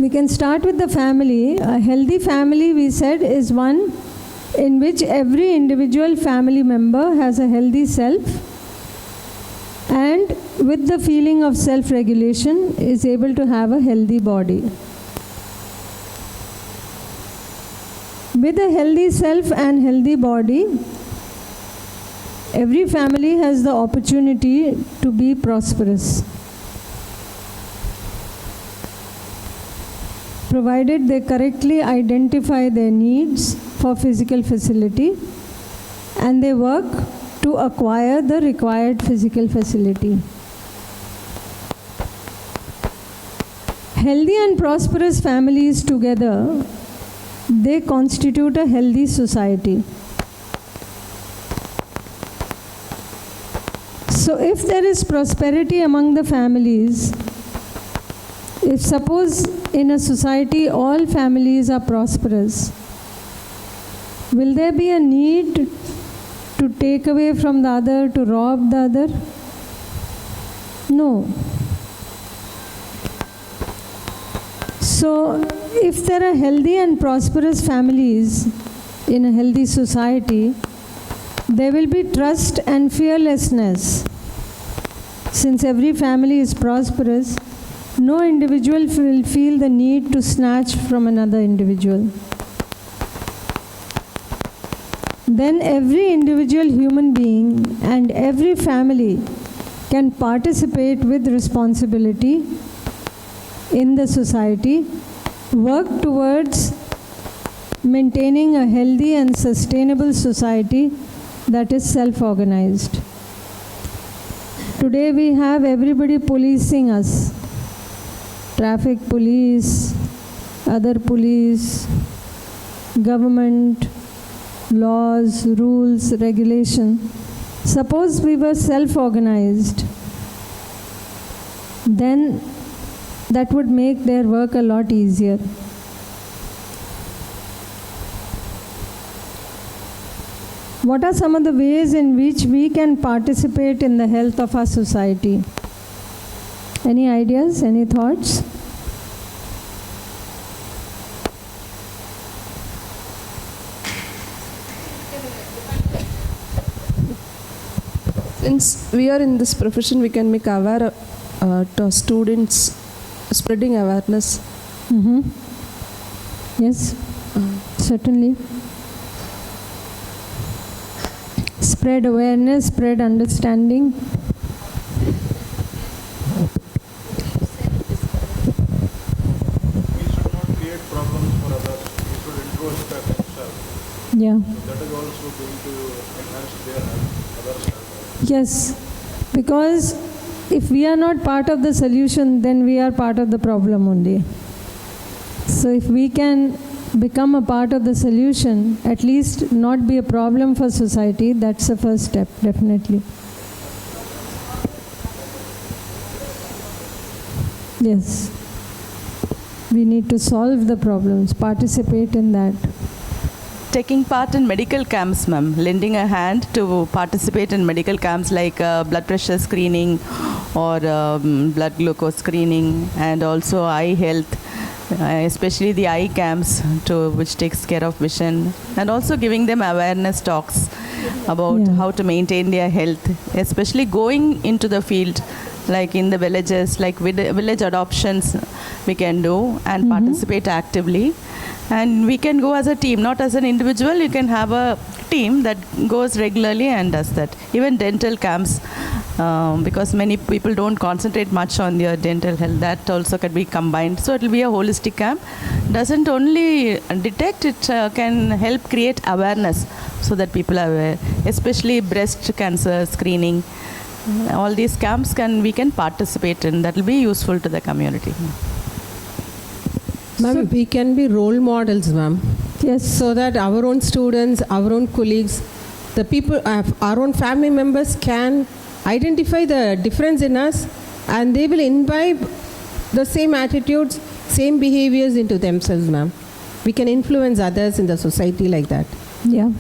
We can start with the family. A healthy family, we said, is one in which every individual family member has a healthy self and with the feeling of self-regulation is able to have a healthy body. With a healthy self and healthy body, every family has the opportunity to be prosperous, provided they correctly identify their needs for physical facility and they work to acquire the required physical facility. Healthy and prosperous families together, they constitute a healthy society. So if there is prosperity among the families, if suppose in a society all families are prosperous, will there be a need to take away from the other, to rob the other? No. So if there are healthy and prosperous families in a healthy society, there will be trust and fearlessness. Since every family is prosperous, no individual will feel the need to snatch from another individual. Then every individual human being and every family can participate with responsibility in the society, work towards maintaining a healthy and sustainable society that is self-organized. Today we have everybody policing us. Traffic police, other police, government, laws, rules, regulation. Suppose we were self-organized, then that would make their work a lot easier. What are some of the ways in which we can participate in the health of our society? Any ideas, any thoughts? Since we are in this profession, we can make aware to students, spreading awareness. Mm-hmm. Yes, certainly. Spread awareness, spread understanding. Yeah. So that is also going to enhance their health, Yes, because if we are not part of the solution, then we are part of the problem only. So if we can become a part of the solution, at least not be a problem for society, that's the first step, definitely. Yes. We need to solve the problems, participate in that. Taking part in medical camps, ma'am, lending a hand to participate in medical camps like blood pressure screening or blood glucose screening, and also eye health, especially the eye camps which takes care of vision, and also giving them awareness talks about how to maintain their health, especially going into the field like in the villages, like village adoptions we can do and participate actively. And we can go as a team, not as an individual. You can have a team that goes regularly and does that. Even dental camps, because many people don't concentrate much on their dental health, that also can be combined. So it will be a holistic camp. Doesn't only detect, it can help create awareness so that people are aware, especially breast cancer screening. All these camps we can participate in. That will be useful to the community. Ma'am, we can be role models, ma'am. Yes. So that our own students, our own colleagues, the people, our own family members can identify the difference in us, and they will imbibe the same attitudes, same behaviors into themselves, ma'am. We can influence others in the society like that. Yeah,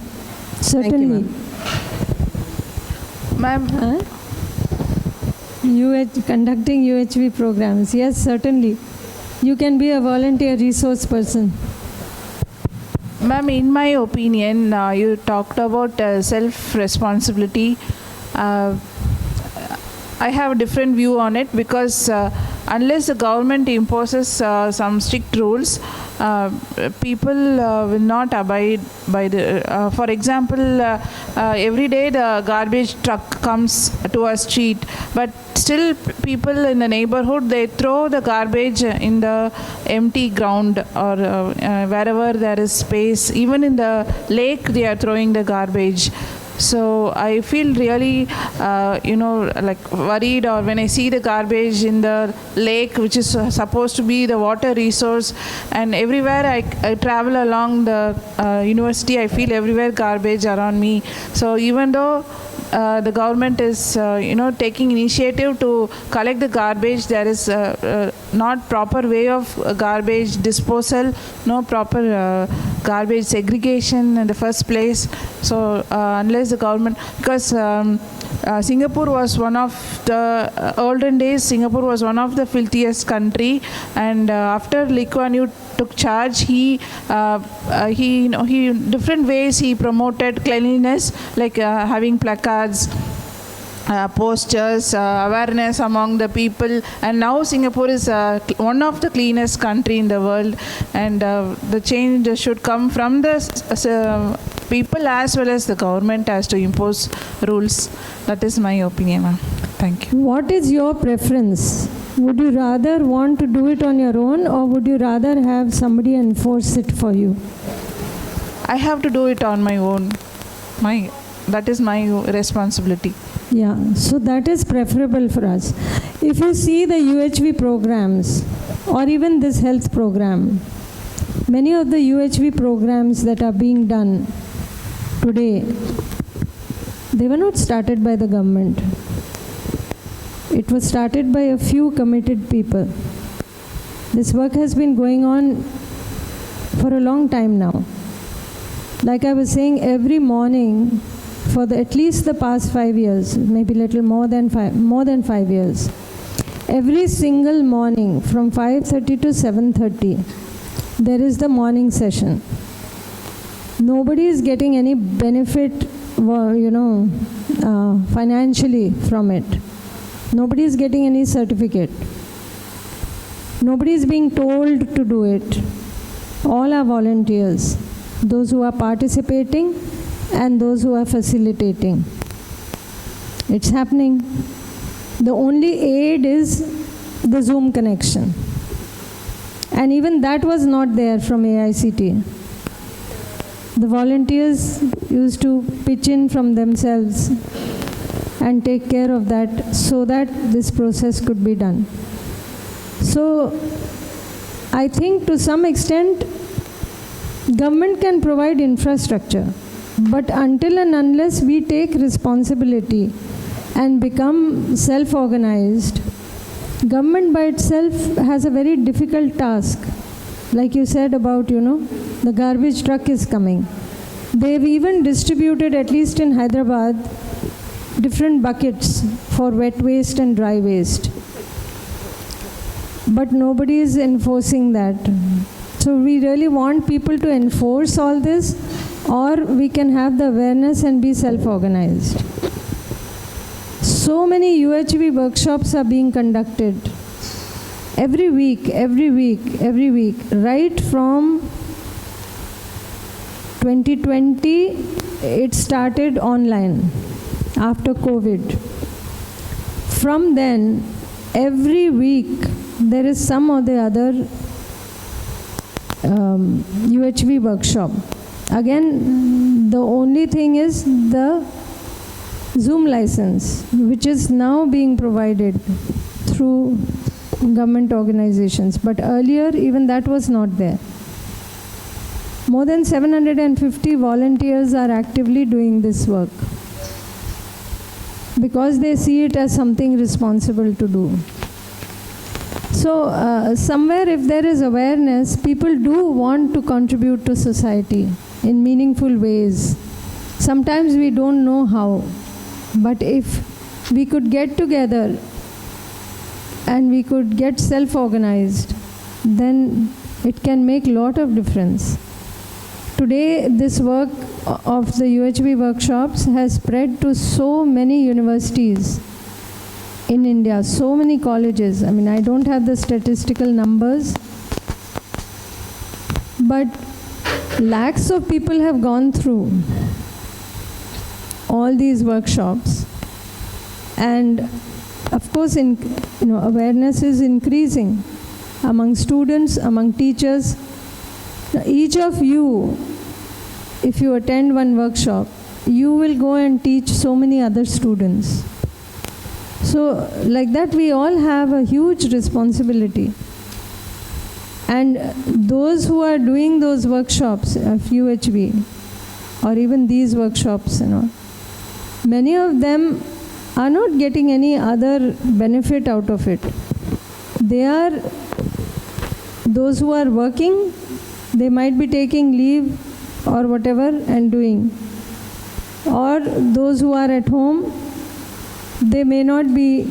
certainly. Ma'am, conducting UHV programs, yes, certainly. You can be a volunteer resource person. Ma'am, in my opinion, you talked about self-responsibility. I have a different view on it because unless the government imposes some strict rules, people will not abide by the. For example, every day the garbage truck comes to a street, but still people in the neighborhood, they throw the garbage in the empty ground or wherever there is space. Even in the lake, they are throwing the garbage. So I feel really, like worried, or when I see the garbage in the lake, which is supposed to be the water resource, and everywhere I travel along the university, I feel everywhere garbage around me. So even though the government is, taking initiative to collect the garbage, there is not proper way of garbage disposal, no proper garbage segregation in the first place. So unless the government, because Singapore was one of the olden days, Singapore was one of the filthiest country, and after Lee Kuan Yew took charge, he different ways he promoted cleanliness, like having placards, posters, awareness among the people, and now Singapore is one of the cleanest country in the world, and the change should come from the people as well as the government has to impose rules. That is my opinion, ma'am. Thank you. What is your preference? Would you rather want to do it on your own, or would you rather have somebody enforce it for you? I have to do it on my own. That is my responsibility. Yeah, so that is preferable for us. If you see the UHV programs, or even this health program, many of the UHV programs that are being done today, they were not started by the government. It was started by a few committed people. This work has been going on for a long time now. Like I was saying, every morning for at least the past 5 years, maybe little more than 5 years, every single morning from 5:30 to 7:30, there is the morning session. Nobody is getting any benefit, financially from it. Nobody is getting any certificate. Nobody is being told to do it. All are volunteers, those who are participating and those who are facilitating. It's happening. The only aid is the Zoom connection. And even that was not there from AICT. The volunteers used to pitch in from themselves and take care of that so that this process could be done. So I think to some extent government can provide infrastructure, but until and unless we take responsibility and become self-organized, government by itself has a very difficult task. Like you said about, the garbage truck is coming. They've even distributed, at least in Hyderabad, different buckets for wet waste and dry waste. But nobody is enforcing that. So we really want people to enforce all this, or we can have the awareness and be self-organized. So many UHV workshops are being conducted every week, right from 2020, it started online after COVID. From then, every week, there is some or the other UHV workshop. Again, the only thing is the Zoom license, which is now being provided through government organizations. But earlier, even that was not there. More than 750 volunteers are actively doing this work because they see it as something responsible to do. So somewhere if there is awareness, people do want to contribute to society in meaningful ways. Sometimes we don't know how, but if we could get together and we could get self-organized then it can make a lot of difference. Today, this work of the UHV workshops has spread to so many universities in India, so many colleges. I mean, I don't have the statistical numbers, but lakhs of people have gone through all these workshops. And of course, awareness is increasing among students, among teachers. Now, each of you, if you attend one workshop, you will go and teach so many other students. So, like that, we all have a huge responsibility. And those who are doing those workshops of UHV, or even these workshops, many of them are not getting any other benefit out of it. They are, those who are working, they might be taking leave or whatever and doing. Or those who are at home, they may not be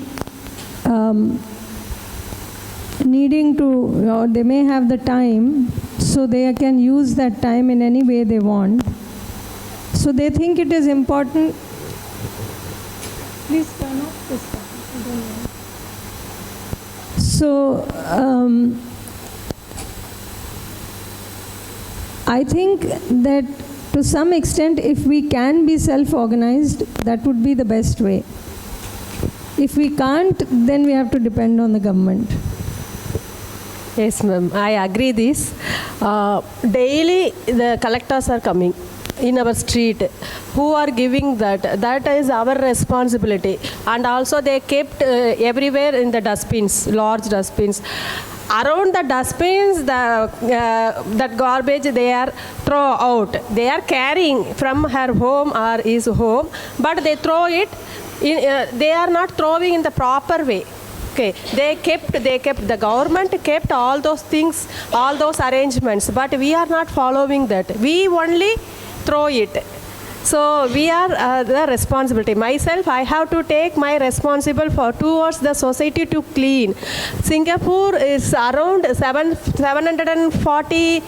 needing to, or they may have the time, so they can use that time in any way they want. So they think it is important. Please turn off this one. So I think that to some extent, if we can be self-organized, that would be the best way. If we can't, then we have to depend on the government. Yes, ma'am, I agree this. Daily, the collectors are coming in our street. Who are giving that? That is our responsibility. And also they kept everywhere in the dustbins, large dustbins. Around the dustbins, that garbage they are throw out. They are carrying from her home or his home, but they throw it. They are not throwing in the proper way. Okay, they kept, the government kept all those things, all those arrangements, but we are not following that. We only throw it. So we are the responsibility. Myself, I have to take my responsible for towards the society to clean. Singapore is around 740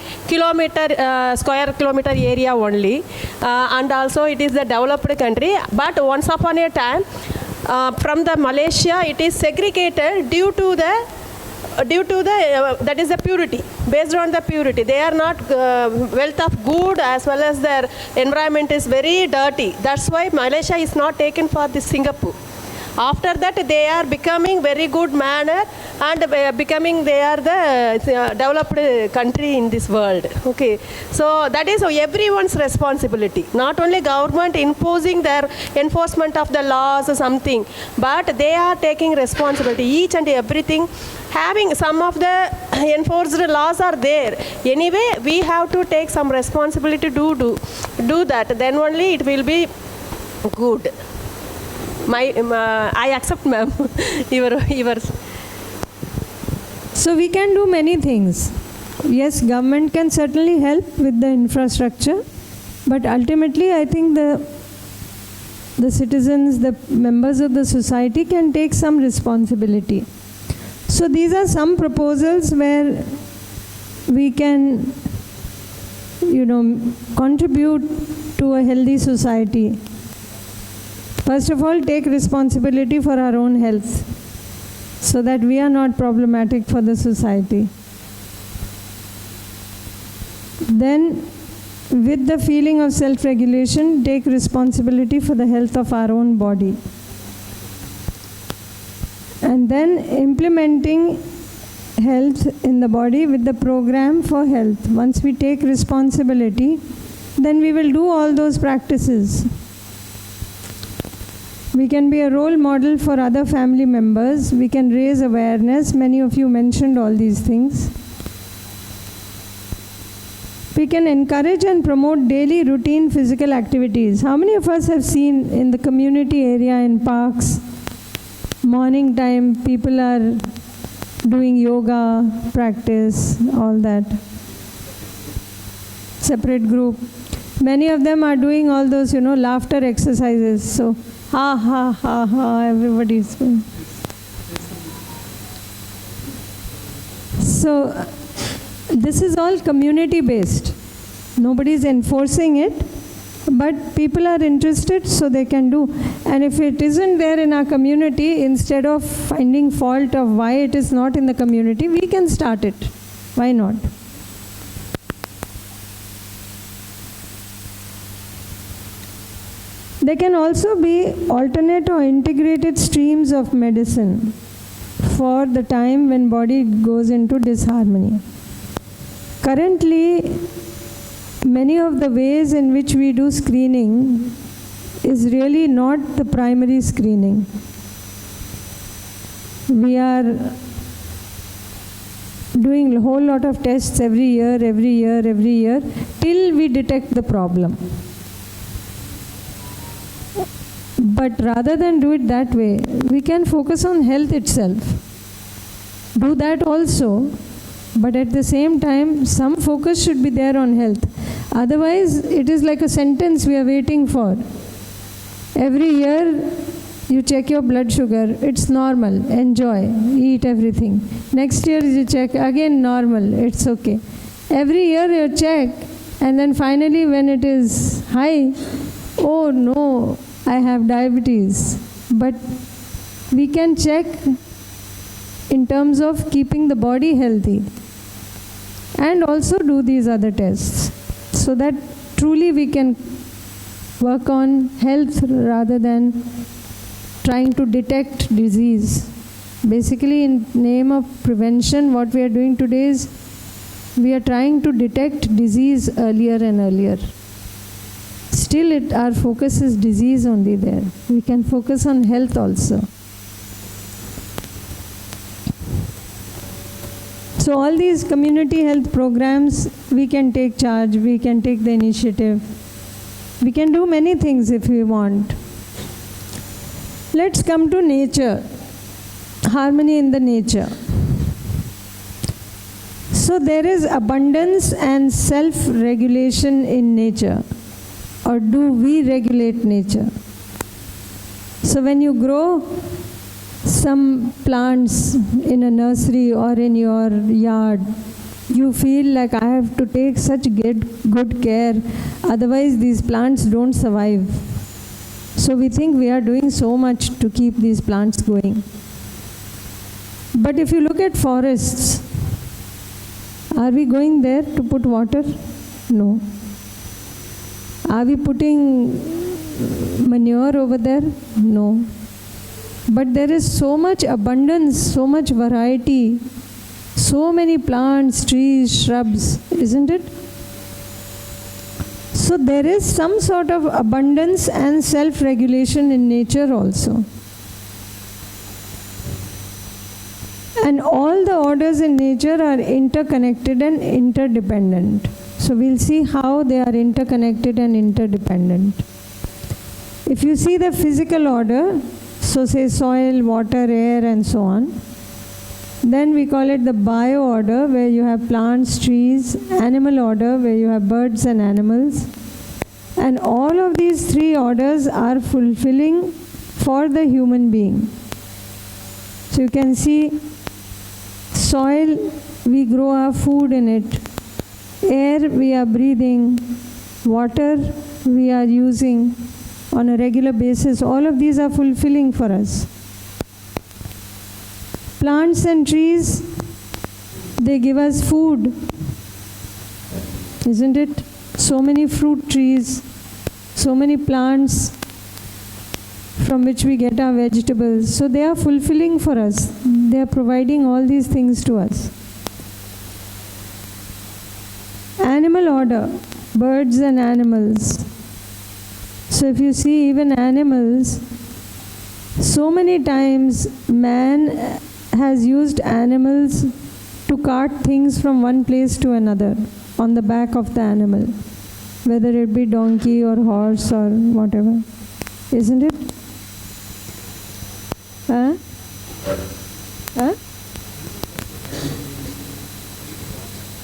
square kilometer area only, and also it is the developed country. But once upon a time, from the Malaysia, it is segregated due to the that is the purity, based on the purity. They are not wealth of good, as well as their environment is very dirty. That's why Malaysia is not taken for this Singapore. After that, they are becoming very good manner and they are the developed country in this world. Okay, so that is everyone's responsibility. Not only government imposing their enforcement of the laws or something, but they are taking responsibility. Each and everything, having some of the enforced laws are there. Anyway, we have to take some responsibility to do that. Then only it will be good. I accept, ma'am, yours. So we can do many things. Yes, government can certainly help with the infrastructure, but ultimately I think the citizens, the members of the society can take some responsibility. So these are some proposals where we can, contribute to a healthy society. First of all, take responsibility for our own health so that we are not problematic for the society. Then, with the feeling of self-regulation, take responsibility for the health of our own body. And then implementing health in the body with the program for health. Once we take responsibility, then we will do all those practices. We can be a role model for other family members. We can raise awareness. Many of you mentioned all these things. We can encourage and promote daily routine physical activities. How many of us have seen in the community area, in parks, morning time, people are doing yoga, practice, all that. Separate group. Many of them are doing all those, laughter exercises. So, ha, ha, ha, ha, everybody's doing. So this is all community based. Nobody is enforcing it, but people are interested, so they can do. And if it isn't there in our community, instead of finding fault of why it is not in the community, we can start it. Why not? There can also be alternate or integrated streams of medicine for the time when body goes into disharmony. Currently, many of the ways in which we do screening is really not the primary screening. We are doing a whole lot of tests every year, till we detect the problem. But rather than do it that way, we can focus on health itself. Do that also, but at the same time, some focus should be there on health. Otherwise, it is like a sentence we are waiting for. Every year, you check your blood sugar, it's normal, enjoy, eat everything. Next year you check, again normal, it's okay. Every year you check, and then finally when it is high, oh no, I have diabetes. But we can check in terms of keeping the body healthy and also do these other tests, so that truly we can work on health rather than trying to detect disease. Basically, in name of prevention, what we are doing today is we are trying to detect disease earlier and earlier. Still, our focus is disease only there. We can focus on health also. So all these community health programs, we can take charge, we can take the initiative. We can do many things if we want. Let's come to nature, harmony in the nature. So there is abundance and self-regulation in nature. Or do we regulate nature? So when you grow some plants in a nursery or in your yard, you feel like I have to take such good care, otherwise these plants don't survive. So we think we are doing so much to keep these plants going. But if you look at forests, are we going there to put water? No. Are we putting manure over there? No. But there is so much abundance, so much variety, so many plants, trees, shrubs, isn't it? So there is some sort of abundance and self-regulation in nature also. And all the orders in nature are interconnected and interdependent. So we'll see how they are interconnected and interdependent. If you see the physical order, so say soil, water, air, and so on, then we call it the bio order, where you have plants, trees, animal order, where you have birds and animals. And all of these three orders are fulfilling for the human being. So you can see soil, we grow our food in it. Air, we are breathing. Water, we are using on a regular basis. All of these are fulfilling for us. Plants and trees, they give us food, isn't it? So many fruit trees, so many plants from which we get our vegetables. So they are fulfilling for us. They are providing all these things to us. Animal order, birds and animals. So if you see even animals, so many times man has used animals to cart things from one place to another on the back of the animal, whether it be donkey or horse or whatever, isn't it? Huh? Huh?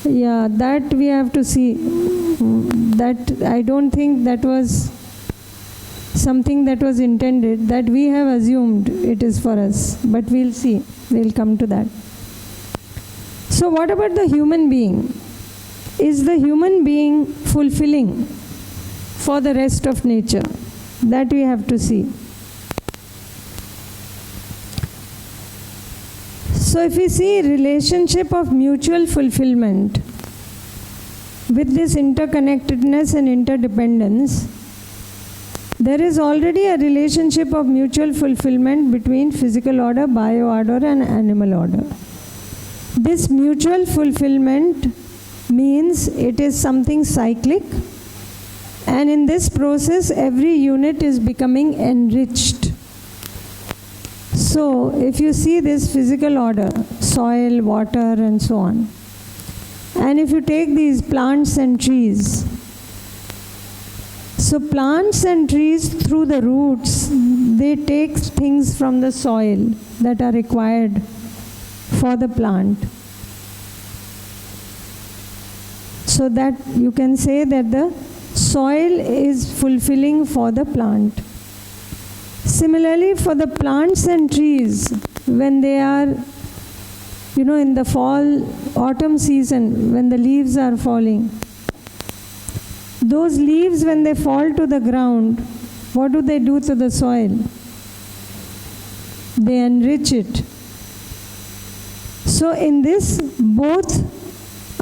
Yeah, that we have to see. That I don't think that was something that was intended, that we have assumed it is for us, but we'll see. We'll come to that. So what about the human being? Is the human being fulfilling for the rest of nature? That we have to see. So if we see relationship of mutual fulfillment with this interconnectedness and interdependence, there is already a relationship of mutual fulfillment between physical order, bio order and animal order. This mutual fulfillment means it is something cyclic, and in this process every unit is becoming enriched. So if you see this physical order, soil, water and so on, and if you take these plants and trees, so plants and trees through the roots, they take things from the soil that are required for the plant. So that you can say that the soil is fulfilling for the plant. Similarly, for the plants and trees, when they are, in the fall, autumn season, when the leaves are falling, those leaves, when they fall to the ground, what do they do to the soil? They enrich it. So in this, both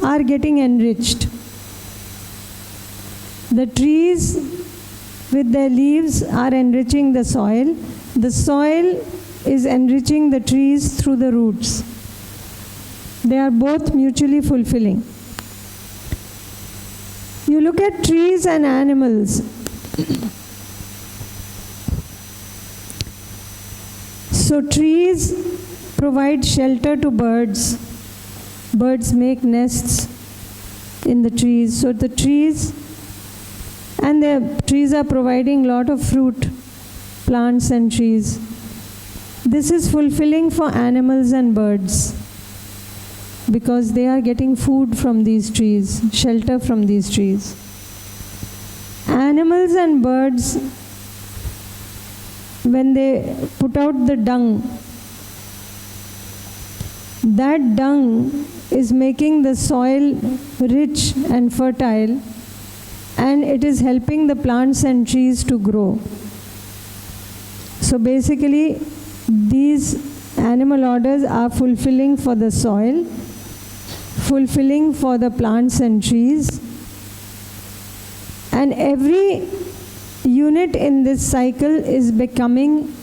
are getting enriched. The trees with their leaves are enriching the soil. The soil is enriching the trees through the roots. They are both mutually fulfilling. You look at trees and animals. So trees provide shelter to birds. Birds make nests in the trees. So the trees are providing a lot of fruit, plants and trees. This is fulfilling for animals and birds because they are getting food from these trees, shelter from these trees. Animals and birds, when they put out the dung, that dung is making the soil rich and fertile, and it is helping the plants and trees to grow. So basically, these animal orders are fulfilling for the soil, fulfilling for the plants and trees, and every unit in this cycle is becoming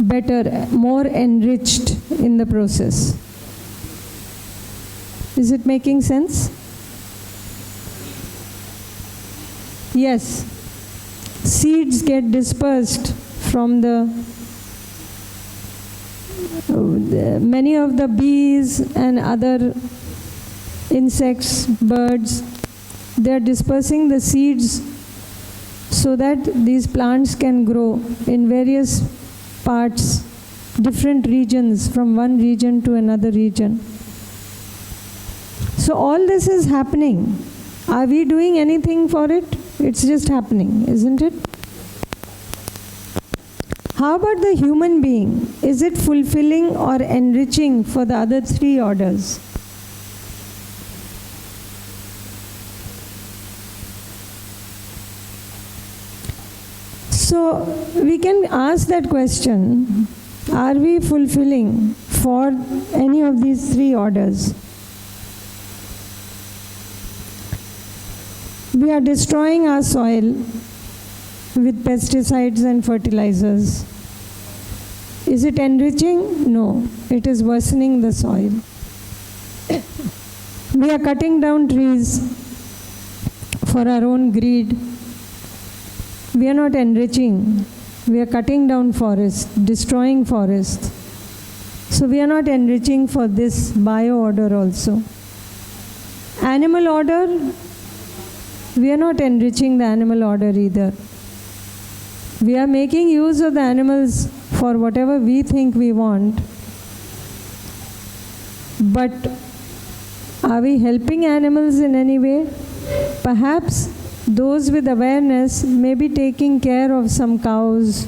better, more enriched in the process. Is it making sense? Yes. Seeds get dispersed from many of the bees and other insects, birds. They are dispersing the seeds so that these plants can grow in various parts, different regions, from one region to another region. So all this is happening. Are we doing anything for it? It's just happening, isn't it? How about the human being? Is it fulfilling or enriching for the other three orders? So we can ask that question, are we fulfilling for any of these three orders? We are destroying our soil with pesticides and fertilizers. Is it enriching? No, it is worsening the soil. We are cutting down trees for our own greed. We are not enriching. We are cutting down forests, destroying forests. So we are not enriching for this bio order also. Animal order, we are not enriching the animal order either. We are making use of the animals for whatever we think we want. But are we helping animals in any way? Perhaps those with awareness may be taking care of some cows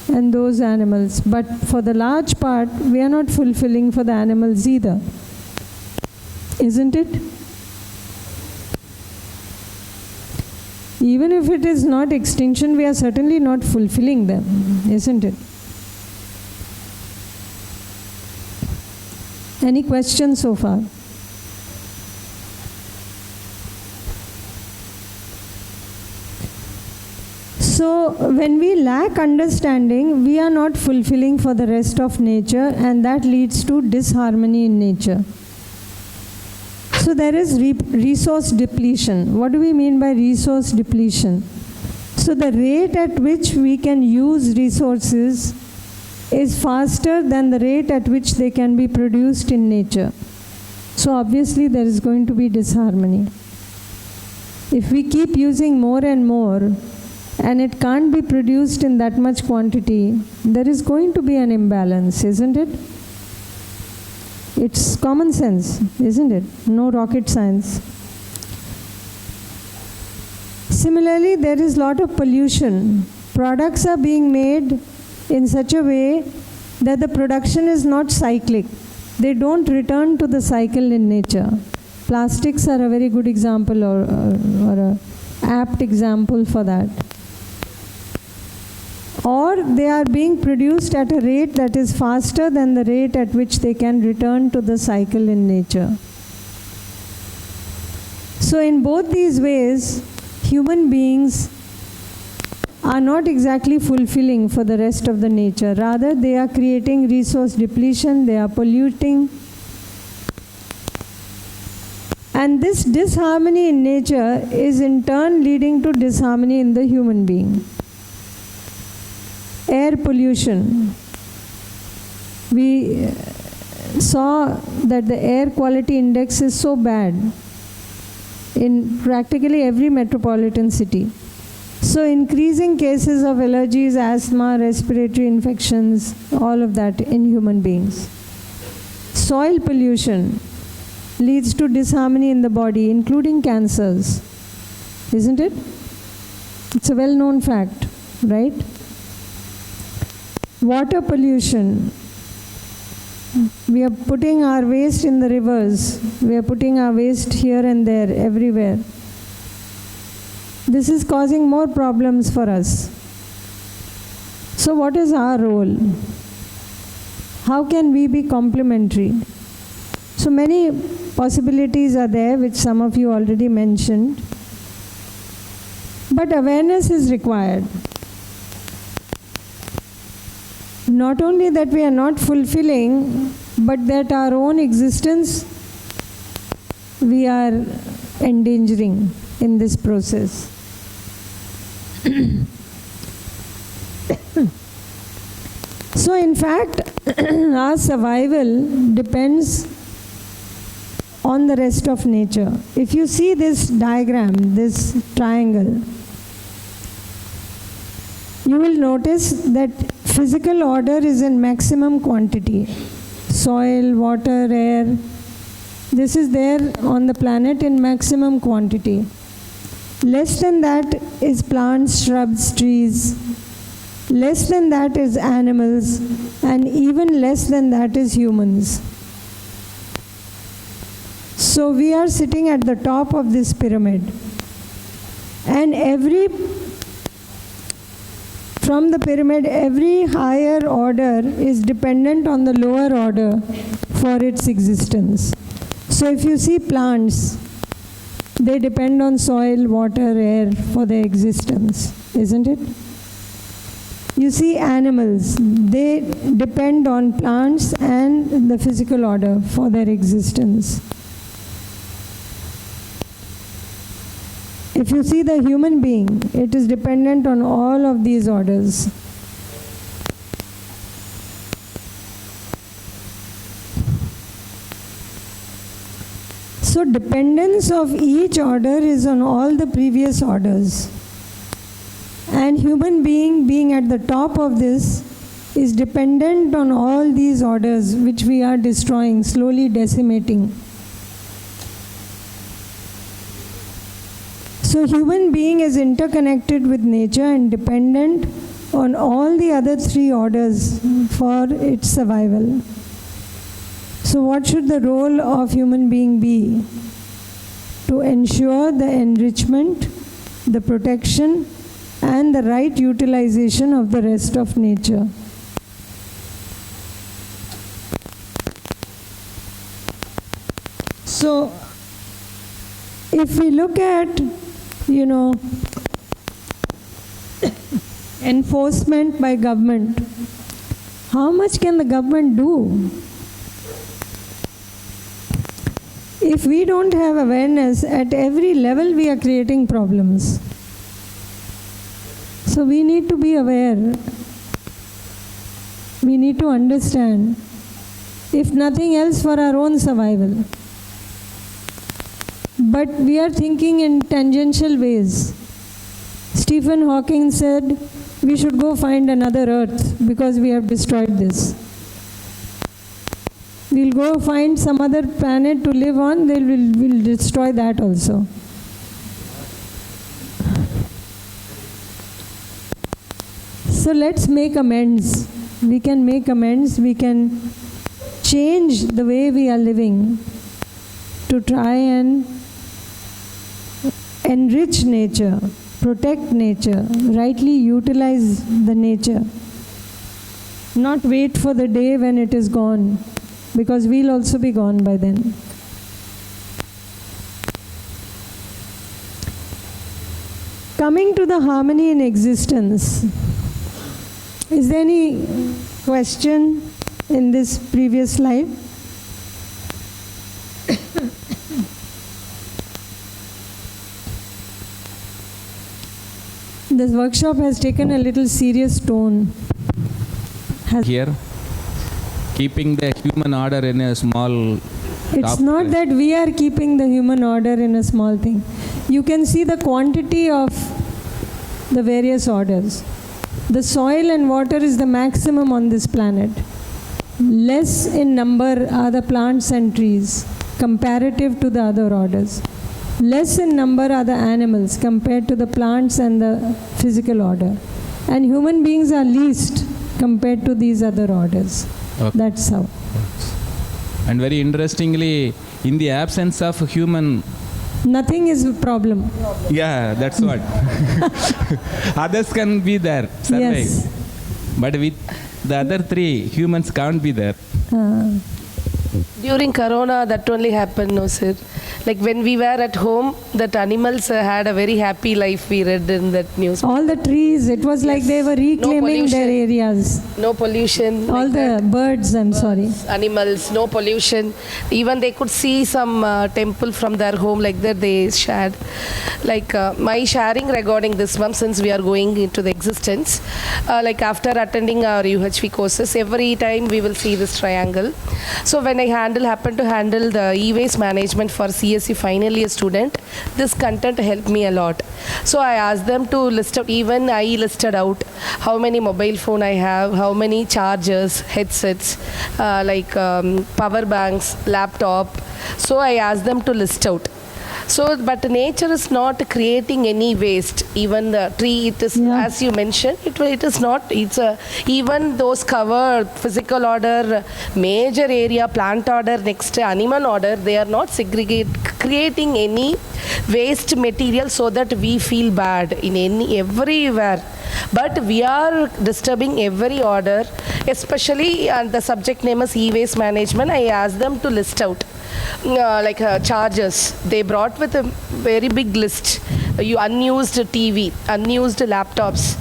and those animals. But for the large part, we are not fulfilling for the animals either. Isn't it? Even if it is not extinction, we are certainly not fulfilling them, isn't it? Any questions so far? So when we lack understanding, we are not fulfilling for the rest of nature, and that leads to disharmony in nature. So there is resource depletion. What do we mean by resource depletion? So the rate at which we can use resources is faster than the rate at which they can be produced in nature. So obviously there is going to be disharmony. If we keep using more and more, and it can't be produced in that much quantity, there is going to be an imbalance, isn't it? It's common sense, isn't it? No rocket science. Similarly, there is a lot of pollution. Products are being made in such a way that the production is not cyclic. They don't return to the cycle in nature. Plastics are a very good example, or an apt example for that. Or they are being produced at a rate that is faster than the rate at which they can return to the cycle in nature. So in both these ways, human beings are not exactly fulfilling for the rest of the nature. Rather, they are creating resource depletion, they are polluting. And this disharmony in nature is in turn leading to disharmony in the human being. Air pollution. We saw that the air quality index is so bad in practically every metropolitan city. So increasing cases of allergies, asthma, respiratory infections, all of that in human beings. Soil pollution leads to disharmony in the body, including cancers. Isn't it? It's a well-known fact, right? Water pollution. We are putting our waste in the rivers. We are putting our waste here and there, everywhere. This is causing more problems for us. So what is our role? How can we be complementary? So many possibilities are there, which some of you already mentioned. But awareness is required. Not only that we are not fulfilling, but that our own existence we are endangering in this process. So in fact, our survival depends on the rest of nature. If you see this diagram, this triangle, you will notice that physical order is in maximum quantity. Soil, water, air, this is there on the planet in maximum quantity. Less than that is plants, shrubs, trees. Less than that is animals, and even less than that is humans. So we are sitting at the top of this pyramid, and from the pyramid, every higher order is dependent on the lower order for its existence. So if you see plants, they depend on soil, water, air for their existence, isn't it? You see animals, they depend on plants and the physical order for their existence. If you see the human being, it is dependent on all of these orders. So dependence of each order is on all the previous orders. And human being at the top of this is dependent on all these orders which we are destroying, slowly decimating. So human being is interconnected with nature and dependent on all the other three orders for its survival. So what should the role of human being be? To ensure the enrichment, the protection, and the right utilization of the rest of nature. So, if we look at, enforcement by government, how much can the government do? If we don't have awareness, at every level we are creating problems. So we need to be aware. We need to understand, if nothing else, for our own survival. But we are thinking in tangential ways. Stephen Hawking said, we should go find another Earth because we have destroyed this. We'll go find some other planet to live on, we'll destroy that also. So let's make amends. We can make amends, we can change the way we are living to try and enrich nature, protect nature, rightly utilize the nature. Not wait for the day when it is gone, because we'll also be gone by then. Coming to the harmony in existence, is there any question in this previous slide? This workshop has taken a little serious tone. Here, keeping the human order in a small... It's not that we are keeping the human order in a small thing. You can see the quantity of the various orders. The soil and water is the maximum on this planet. Less in number are the plants and trees comparative to the other orders. Less in number are the animals compared to the plants and the physical order. And human beings are least compared to these other orders. Okay. That's how. And very interestingly, in the absence of human... Nothing is a problem. Yeah, that's what. Others can be there, survive. Yes. But with the other three, humans can't be there. During Corona, that only happened, no sir. Like when we were at home, that animals had a very happy life, we read in that news. All the trees, it was like they were reclaiming their areas. No pollution. All like the birds, sorry. Animals, no pollution. Even they could see some temple from their home, like that they shared. Like my sharing regarding this, ma'am, since we are going into the existence, like after attending our UHV courses, every time we will see this triangle. So when I happen to handle the e-waste management for CSE final year student, this content helped me a lot. So I asked them to list out, even I listed out how many mobile phone I have, how many chargers, headsets, power banks, laptop. So I asked them to list out. So, but nature is not creating any waste. Even the tree, it is, as you mentioned, it is not, it's even those covered physical order, major area, plant order, next animal order, they are not creating any waste material so that we feel bad in everywhere. But we are disturbing every order, especially the subject name is e-waste management. I asked them to list out. Chargers, they brought with a very big list. Unused TV, unused laptops.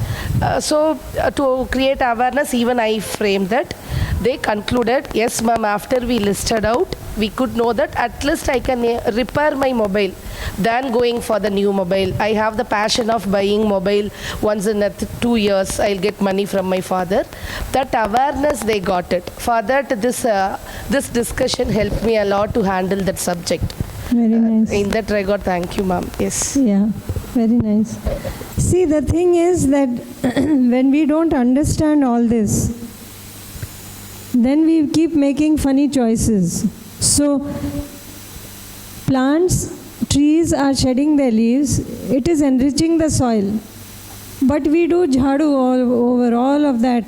To create awareness, even I framed that. They concluded, yes ma'am, after we listed out, we could know that at least I can repair my mobile than going for the new mobile. I have the passion of buying mobile once in 2 years. I'll get money from my father. That awareness, they got it. For that, this discussion helped me a lot to handle that subject. Very nice. In that regard, thank you, ma'am. Yes. Yeah, very nice. See, the thing is that when we don't understand all this, then we keep making funny choices. So, plants, trees are shedding their leaves. It is enriching the soil. But we do jhadu over all of that.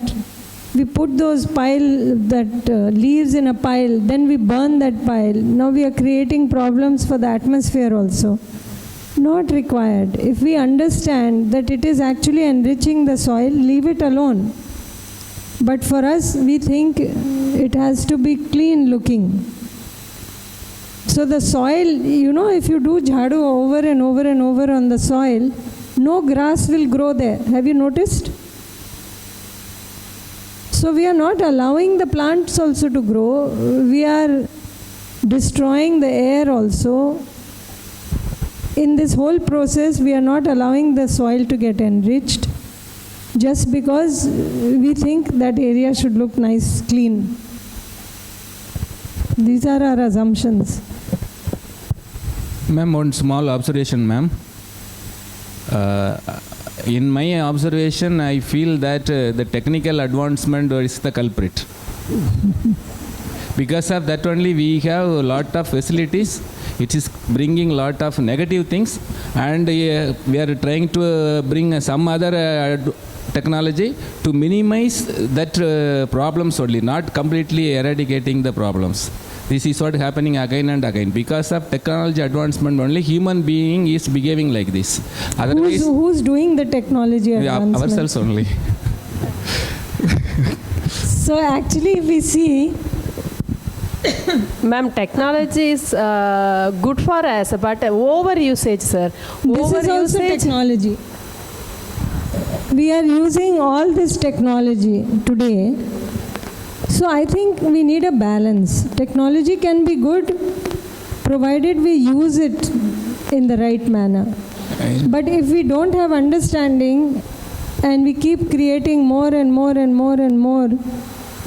We put those leaves in a pile, then we burn that pile. Now we are creating problems for the atmosphere also. Not required. If we understand that it is actually enriching the soil, leave it alone. But for us, we think it has to be clean looking. So the soil, if you do jhadu over and over and over on the soil, no grass will grow there. Have you noticed? So we are not allowing the plants also to grow. We are destroying the air also. In this whole process, we are not allowing the soil to get enriched just because we think that area should look nice, clean. These are our assumptions. Ma'am, one small observation, ma'am. In my observation, I feel that the technical advancement is the culprit. Because of that only, we have a lot of facilities. It is bringing a lot of negative things, and we are trying to bring some other technology to minimize that problems only, not completely eradicating the problems. This is what happening again and again. Because of technology advancement only, human being is behaving like this. Otherwise, who's doing the technology advancement? Ourselves only. So actually, if we see, ma'am, technology is good for us, but over usage, sir. This is also technology. We are using all this technology today. So I think we need a balance. Technology can be good provided we use it in the right manner. But if we don't have understanding and we keep creating more and more and more and more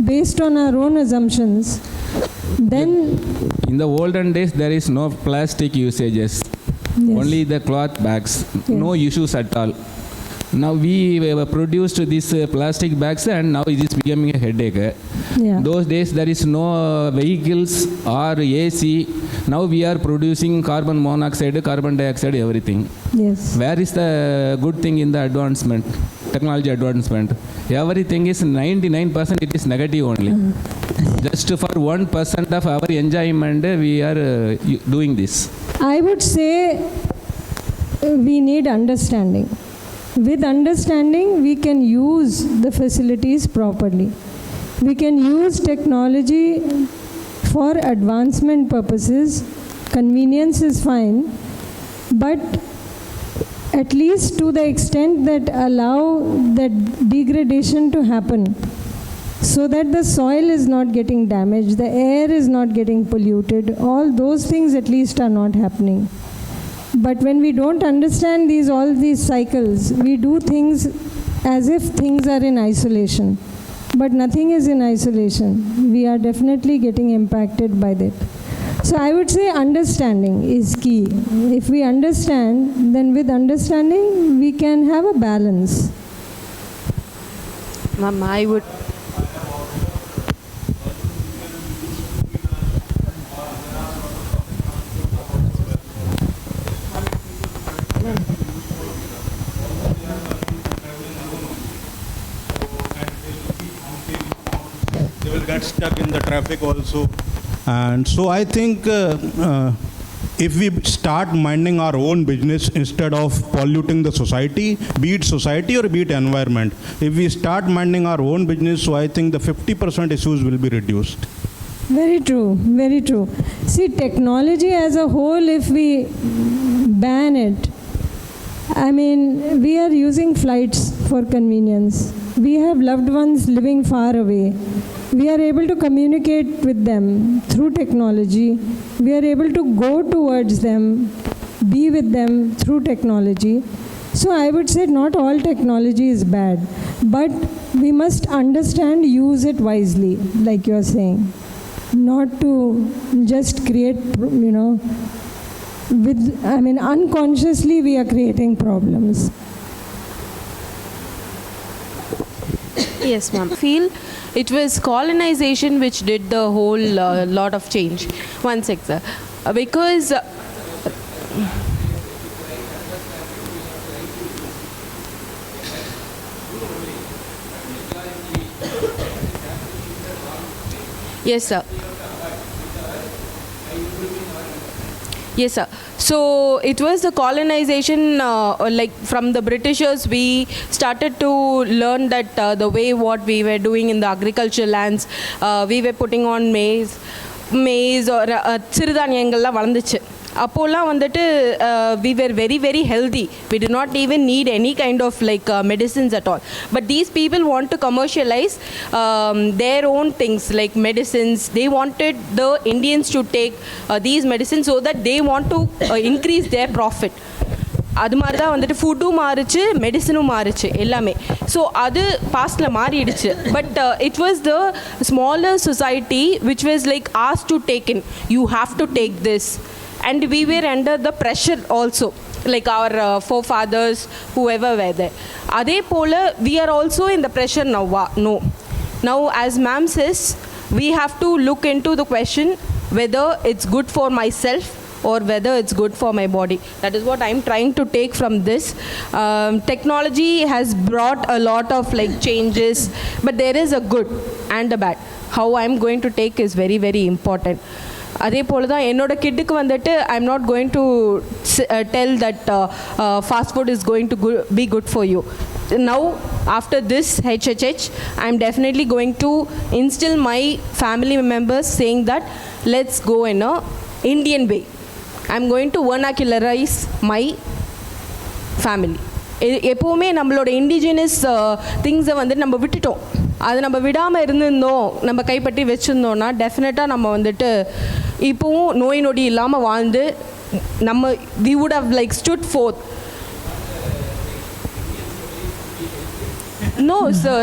based on our own assumptions, then... In the olden days, there is no plastic usages. Yes. Only the cloth bags. Yes. No issues at all. Now we produced these plastic bags, and now it is becoming a headache. Yeah. Those days there is no vehicles or AC. Now we are producing carbon monoxide, carbon dioxide, everything. Yes. Where is the good thing in the advancement, technology advancement? Everything is 99%, it is negative only. Just for 1% of our enjoyment, we are doing this. I would say we need understanding. With understanding, we can use the facilities properly. We can use technology for advancement purposes. Convenience is fine, but at least to the extent that allow that degradation to happen, so that the soil is not getting damaged, the air is not getting polluted. All those things at least are not happening. But when we don't understand all these cycles, we do things as if things are in isolation. But nothing is in isolation. We are definitely getting impacted by that. So I would say understanding is key. If we understand, then with understanding, we can have a balance. Ma'am, I would... They will get stuck in the traffic also. And so I think if we start minding our own business instead of polluting the society, be it society or be it environment, if we start minding our own business, so I think the 50% issues will be reduced. Very true, very true. See, technology as a whole, if we ban it, I mean, we are using flights for convenience. We have loved ones living far away. We are able to communicate with them through technology. We are able to go towards them, be with them through technology. So I would say not all technology is bad, but we must understand, use it wisely, like you are saying. Not to just create, unconsciously we are creating problems. Yes, ma'am. I feel it was colonization which did the whole lot of change. One sec, sir. Because Yes, sir. Yes, sir. So it was the colonization, like from the Britishers, we started to learn that the way what we were doing in the agricultural lands, we were putting on maize or சிறுதானியங்கள்லாம் வளர்ந்துச்சு. அப்போல்லாம் வந்துட்டு we were very very healthy. We did not even need any kind of like medicines at all. But these people want to commercialize their own things like medicines. They wanted the Indians to take these medicines so that they want to increase their profit. அது மாதிரி தான் வந்துட்டு ஃபுட்டும் மாறிச்சு, மெடிசனும் மாறிச்சு எல்லாமே. So அது பாஸ்டில் மாறிடுச்சு. But it was the smaller society which was like ask to take in, you have to take this. And we were under the pressure also, like our forefathers, whoever were there. Adhe pole, we are also in the pressure now. No. Now, as ma'am says, we have to look into the question whether it's good for myself or whether it's good for my body. That is what I'm trying to take from this. Technology has brought a lot of like changes, but there is a good and a bad. How I'm going to take is very, very important. அதே போல் தான் என்னோட கிட்டுக்கு வந்துட்டு I am not going to tell that fast food is going to be good for you. Now after this HHH, I am definitely going to instil my family members saying that let's go in a Indian way. I am going to vernacularise my family. எப்போவுமே நம்மளோட indigenous திங்ஸை வந்துட்டு நம்ம விட்டுட்டோம். அதை நம்ம விடாமல் இருந்திருந்தோம், நம்ம கைப்பற்றி வச்சுருந்தோன்னா டெஃபினட்டாக நம்ம வந்துட்டு இப்போவும் நோய் நொடி இல்லாமல் வாழ்ந்து நம்ம we would have like stood forth. No, sir.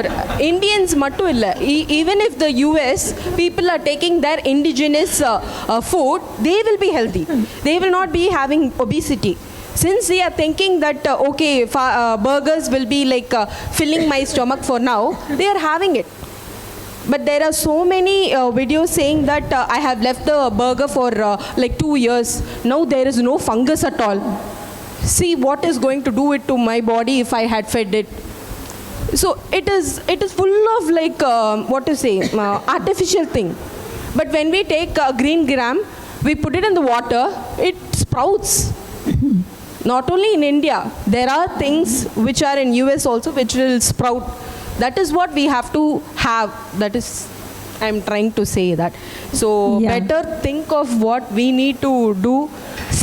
Indians mattu illa. Even if the US people are taking their indigenous food, they will be healthy. They will not be having obesity. Since they are thinking that, okay, burgers will be like filling my stomach for now, they are having it. But there are so many videos saying that I have left the burger for like 2 years. Now there is no fungus at all. See what is going to do it to my body if I had fed it. So it is full of like what to say, artificial thing. But when we take green gram, we put it in the water, it sprouts. Not only in India, there are things which are in US also which will sprout. That is what we have to have. That is, I'm trying to say that. So better think of what we need to do,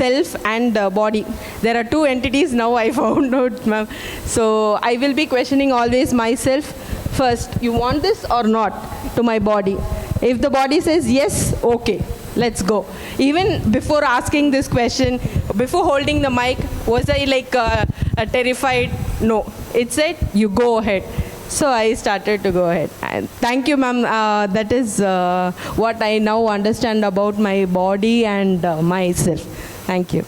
self and body. There are two entities now I found out, ma'am. So I will be questioning always myself. First, you want this or not to my body? If the body says yes, okay, let's go. Even before asking this question, before holding the mic, was I like terrified? No. It said, you go ahead. So I started to go ahead. And thank you, ma'am. That is what I now understand about my body and myself. Thank you.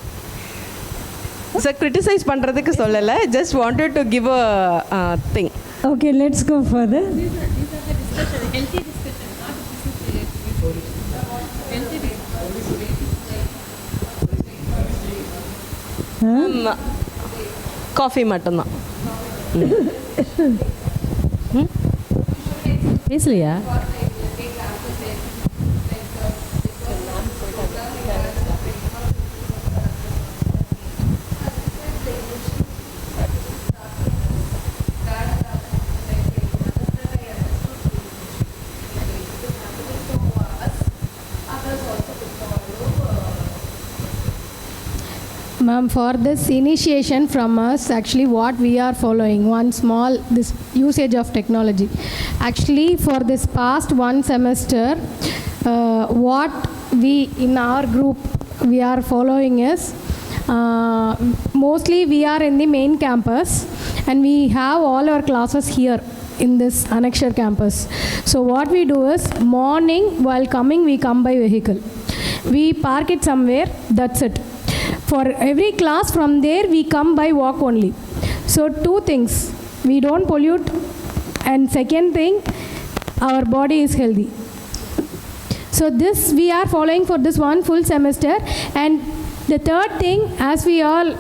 So criticize பண்றதுக்கு சொல்லல. Just wanted to give a thing. Okay, let's go further. These are the discussion, healthy discussion, not coffee மட்டும்தான். பேசலையா? Ma'am, for this initiation from us, actually what we are following, one small, this usage of technology. Actually, for this past one semester, what we in our group, we are following is, mostly we are in the main campus and we have all our classes here in this annexure campus. So what we do is, morning while coming, we come by vehicle. We park it somewhere, that's it. For every class from there, we come by walk only. So two things, we don't pollute, and second thing, our body is healthy. So this we are following for this one full semester. And the third thing, as we all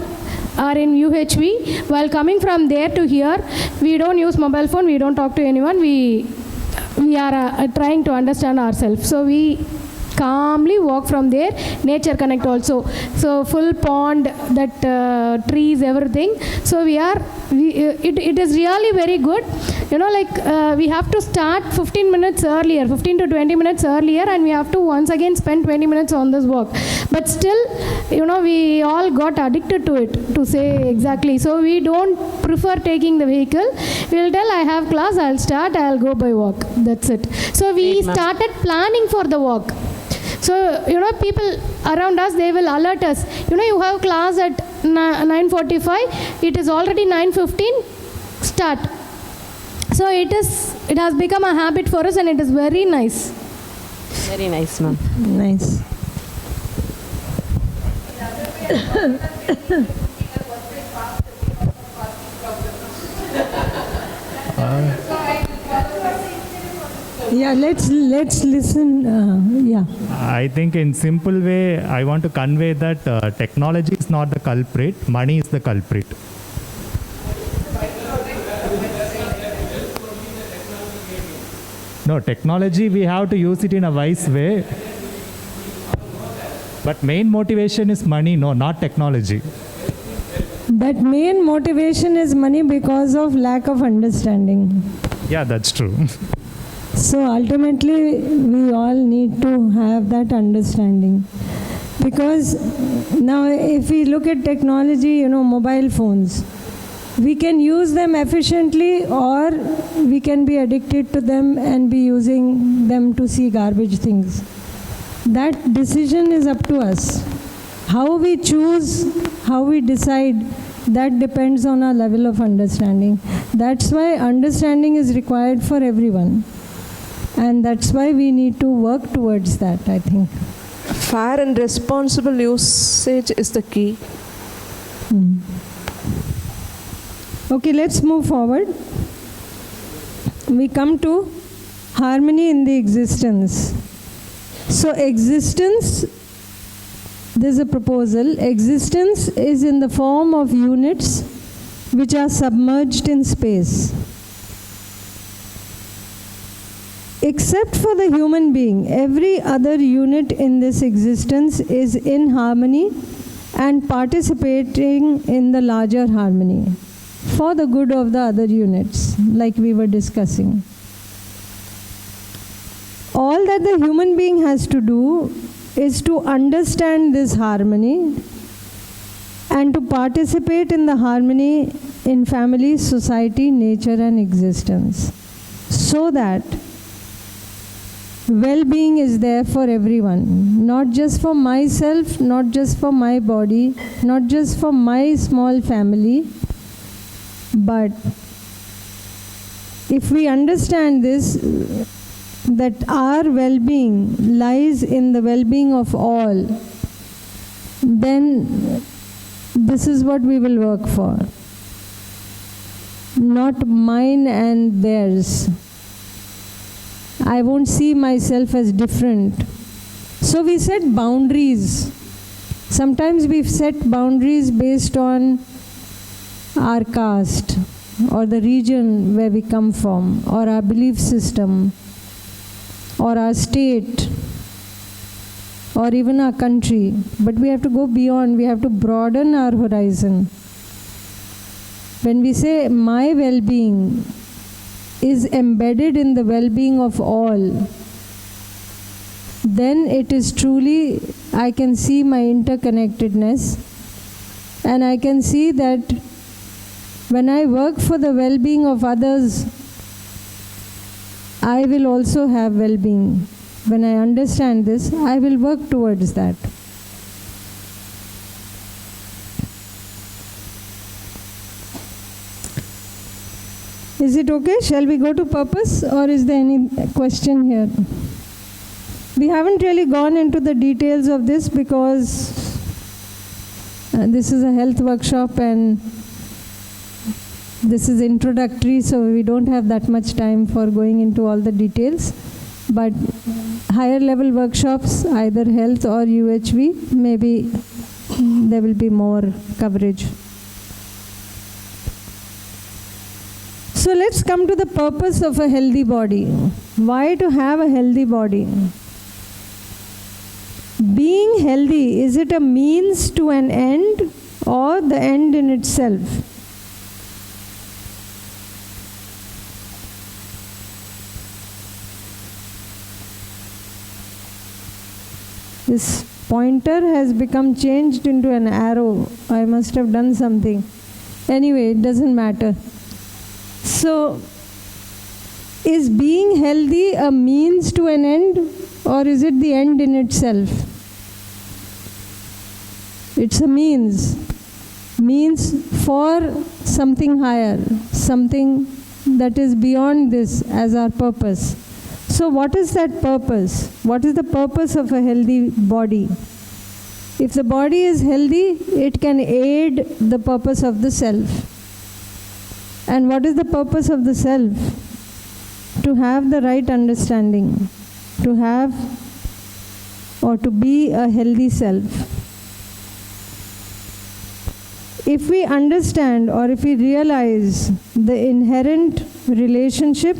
are in UHV, while coming from there to here, we don't use mobile phone, we don't talk to anyone, we are trying to understand ourselves. So we calmly walk from there. Nature connect also. So full pond, that trees, everything. So it is really very good. You know, like we have to start 15 minutes earlier, 15 to 20 minutes earlier, and we have to once again spend 20 minutes on this walk. But still, you know, we all got addicted to it, to say exactly. So we don't prefer taking the vehicle. We'll tell, I have class, I'll start, I'll go by walk. That's it. So we started planning for the walk. So, you know, people around us, they will alert us. You know, you have class at 9:45. It is already 9:15. Start. So it has become a habit for us, and it is very nice. Very nice, ma'am. Nice. Yeah, let's listen. Yeah. I think in simple way, I want to convey that technology is not the culprit, money is the culprit. No, technology, we have to use it in a wise way. But main motivation is money, no, not technology. That main motivation is money because of lack of understanding. Yeah, that's true. So ultimately, we all need to have that understanding. Because now if we look at technology, you know, mobile phones, we can use them efficiently, or we can be addicted to them and be using them to see garbage things. That decision is up to us. How we choose, how we decide, that depends on our level of understanding. That's why understanding is required for everyone. And that's why we need to work towards that, I think. Fair and responsible usage is the key. Okay, let's move forward. We come to harmony in the existence. So existence, there's a proposal. Existence is in the form of units which are submerged in space. Except for the human being, every other unit in this existence is in harmony and participating in the larger harmony for the good of the other units, like we were discussing. All that the human being has to do is to understand this harmony and to participate in the harmony in family, society, nature, and existence, so that well-being is there for everyone, not just for myself, not just for my body, not just for my small family, but if we understand this, that our well-being lies in the well-being of all, then this is what we will work for, not mine and theirs. I won't see myself as different. So we set boundaries. Sometimes we've set boundaries based on our caste, or the region where we come from, or our belief system, or our state, or even our country. But we have to go beyond, we have to broaden our horizon. When we say my well-being is embedded in the well-being of all, then it is truly, I can see my interconnectedness, and I can see that when I work for the well-being of others, I will also have well-being. When I understand this, I will work towards that. Is it okay? Shall we go to purpose, or is there any question here? We haven't really gone into the details of this because this is a health workshop and this is introductory, so we don't have that much time for going into all the details. But higher level workshops, either health or UHV, maybe there will be more coverage. So So let's come to the purpose of a healthy body. Why to have a healthy body? Being healthy, is it a means to an end or the end in itself? This pointer has become changed into an arrow. I must have done something. Anyway, it doesn't matter. So, is being healthy a means to an end, or is it the end in itself? It's a means for something higher, something that is beyond this as our purpose. So what is that purpose? What is the purpose of a healthy body? If the body is healthy, it can aid the purpose of the self. And what is the purpose of the self? To have the right understanding, to have or to be a healthy self. If we understand or if we realize the inherent relationship,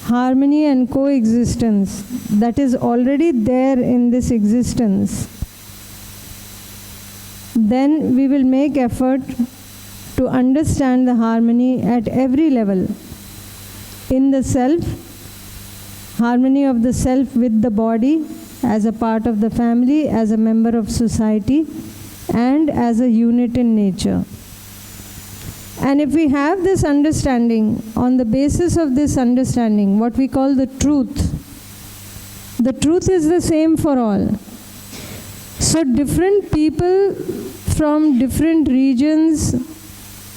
harmony and coexistence that is already there in this existence, then we will make effort to understand the harmony at every level. In the self, harmony of the self with the body as a part of the family, as a member of society, and as a unit in nature. And if we have this understanding, on the basis of this understanding, what we call the truth is the same for all. So different people from different regions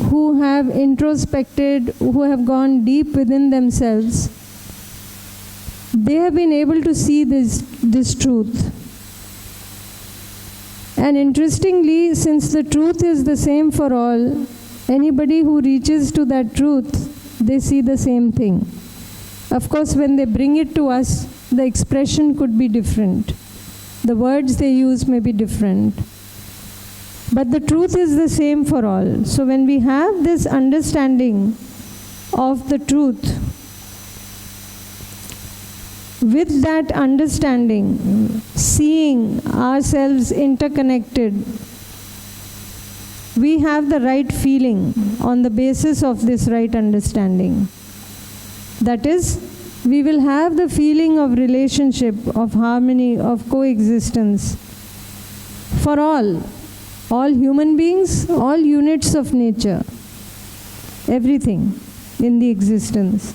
who have introspected, who have gone deep within themselves, they have been able to see this truth. And interestingly, since the truth is the same for all, anybody who reaches to that truth, they see the same thing. Of course, when they bring it to us, the expression could be different. The words they use may be different. But the truth is the same for all. So when we have this understanding of the truth, with that understanding, seeing ourselves interconnected, we have the right feeling on the basis of this right understanding. That is, we will have the feeling of relationship, of harmony, of coexistence for all human beings, all units of nature, everything in the existence.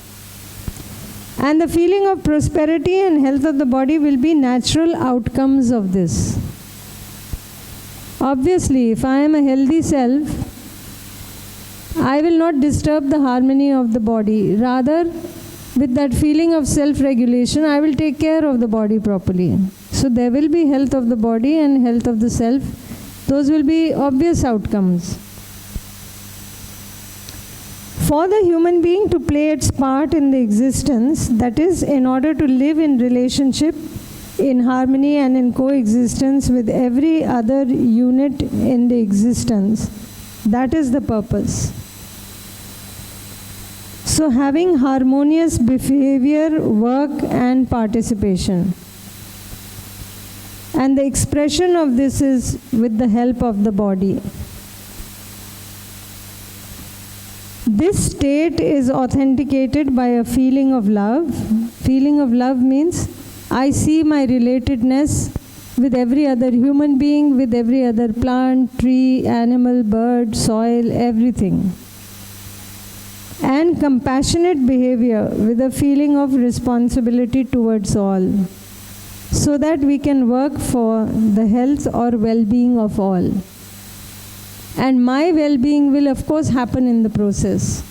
And the feeling of prosperity and health of the body will be natural outcomes of this. Obviously, if I am a healthy self, I will not disturb the harmony of the body. Rather, with that feeling of self-regulation, I will take care of the body properly. So there will be health of the body and health of the self. Those will be obvious outcomes. For the human being to play its part in the existence, that is, in order to live in relationship, in harmony and in coexistence with every other unit in the existence, that is the purpose. So having harmonious behavior, work and participation. And the expression of this is with the help of the body. This state is authenticated by a feeling of love. Feeling of love means I see my relatedness with every other human being, with every other plant, tree, animal, bird, soil, everything. And compassionate behavior with a feeling of responsibility towards all, so that we can work for the health or well-being of all. And my well-being will of course happen in the process,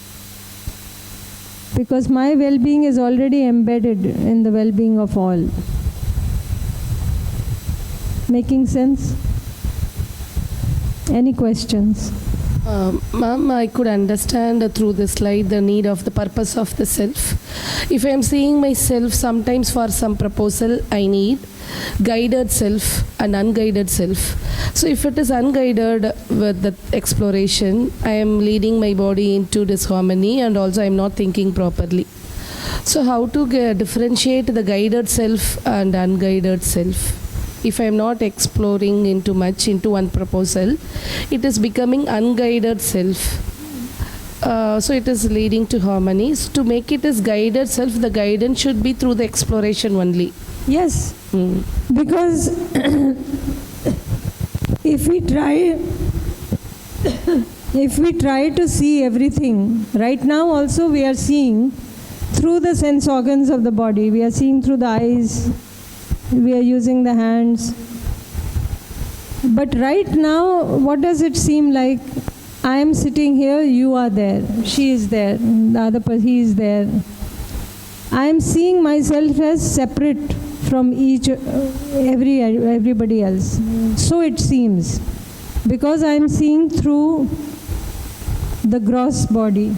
because my well-being is already embedded in the well-being of all. Making sense? Any questions? Ma'am, I could understand through this slide the need of the purpose of the self. If I am seeing myself, sometimes for some proposal I need guided self and unguided self. So if it is unguided with the exploration, I am leading my body into disharmony, and also I am not thinking properly. So how to differentiate the guided self and unguided self? If I am not exploring into much into one proposal, it is becoming unguided self. So it is leading to harmony. So to make it as guided self, the guidance should be through the exploration only. Yes, because if we try to see everything, right now also we are seeing through the sense organs of the body. We are seeing through the eyes, we are using the hands. But right now, what does it seem like? I am sitting here, you are there, she is there, the other person, he is there. I am seeing myself as separate from everybody else. So it seems, because I am seeing through the gross body.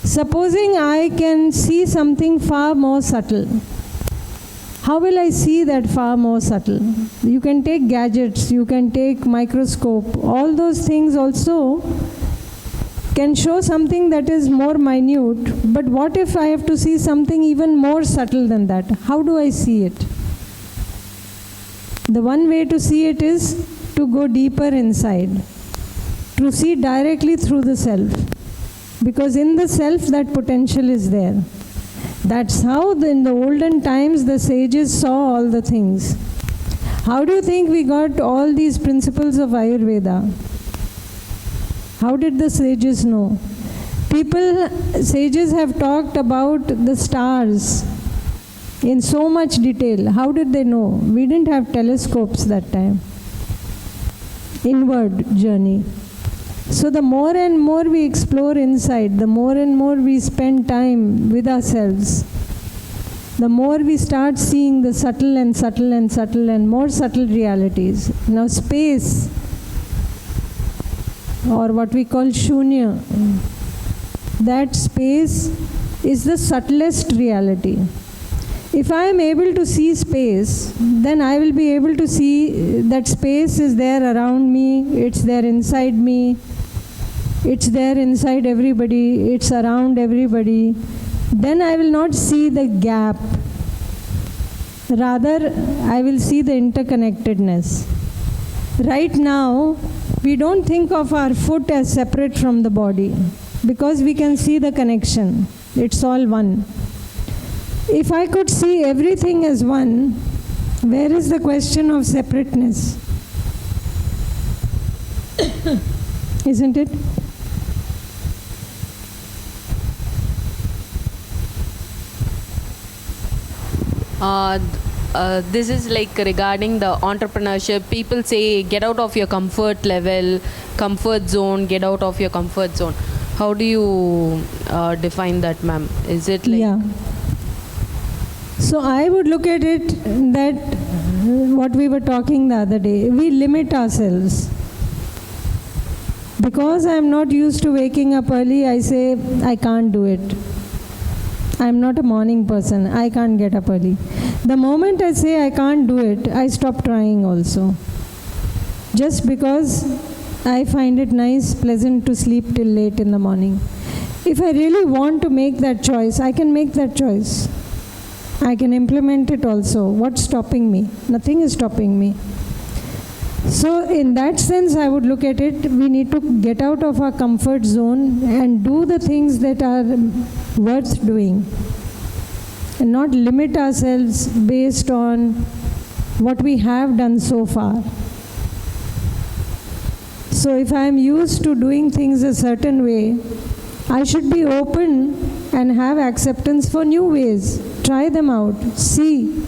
Supposing I can see something far more subtle. How will I see that far more subtle? You can take gadgets, you can take microscope, all those things also can show something that is more minute, but what if I have to see something even more subtle than that? How do I see it? The one way to see it is to go deeper inside, to see directly through the self, because in the self that potential is there. That's how in the olden times the sages saw all the things. How do you think we got all these principles of Ayurveda? How did the sages know? Sages have talked about the stars in so much detail. How did they know? We didn't have telescopes that time. Inward journey. So the more and more we explore inside, the more and more we spend time with ourselves, the more we start seeing the subtle and subtle and subtle and more subtle realities. Now space, or what we call shunya, that space is the subtlest reality. If I am able to see space, then I will be able to see that space is there around me, it's there inside me, it's there inside everybody, it's around everybody. Then I will not see the gap. Rather, I will see the interconnectedness. Right now, we don't think of our foot as separate from the body because we can see the connection. It's all one. If I could see everything as one, where is the question of separateness? Isn't it? This is like regarding the entrepreneurship. People say get out of your comfort level, comfort zone, get out of your comfort zone. How do you define that, ma'am? Is it like... Yeah. So I would look at it that what we were talking the other day, we limit ourselves. Because I am not used to waking up early, I say I can't do it. I am not a morning person, I can't get up early. The moment I say I can't do it, I stop trying also. Just because I find it nice, pleasant to sleep till late in the morning. If I really want to make that choice, I can make that choice. I can implement it also. What's stopping me? Nothing is stopping me. So in that sense, I would look at it, we need to get out of our comfort zone and do the things that are worth doing. And not limit ourselves based on what we have done so far. So if I am used to doing things a certain way, I should be open and have acceptance for new ways. Try them out. See.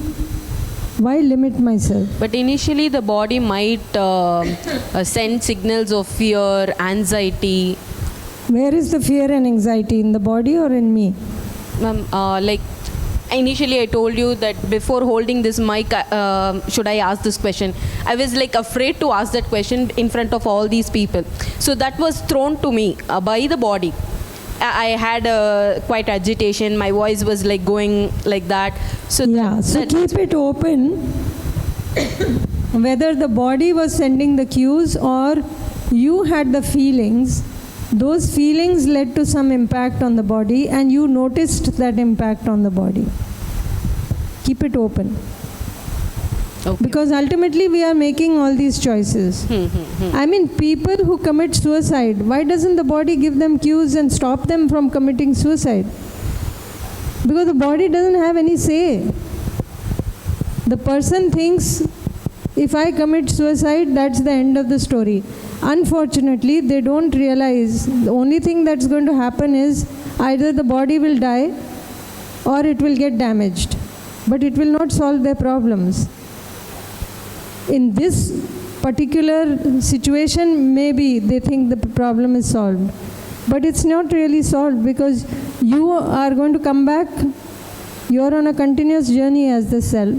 Why limit myself? But initially the body might send signals of fear, anxiety. Where is the fear and anxiety? In the body or in me? Ma'am, like initially I told you that before holding this mic, should I ask this question? I was like afraid to ask that question in front of all these people. So that was thrown to me by the body. I had quite agitation. My voice was like going like that. So yeah. So keep it open. whether the body was sending the cues or you had the feelings, those feelings led to some impact on the body and you noticed that impact on the body. Keep it open. Okay. Because ultimately we are making all these choices. I mean, people who commit suicide, why doesn't the body give them cues and stop them from committing suicide? Because the body doesn't have any say. The person thinks, if I commit suicide, that's the end of the story. Unfortunately, they don't realize the only thing that's going to happen is either the body will die or it will get damaged. But it will not solve their problems. In this particular situation, maybe they think the problem is solved. But it's not really solved because you are going to come back. You're on a continuous journey as the self.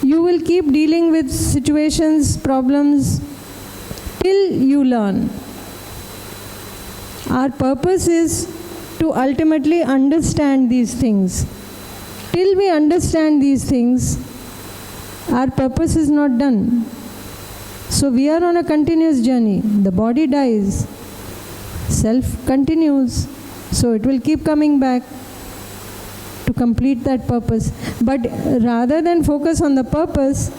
You will keep dealing with situations, problems, till you learn. Our purpose is to ultimately understand these things. Till we understand these things, our purpose is not done. So we are on a continuous journey. The body dies. Self continues. So it will keep coming back to complete that purpose. But rather than focus on the purpose,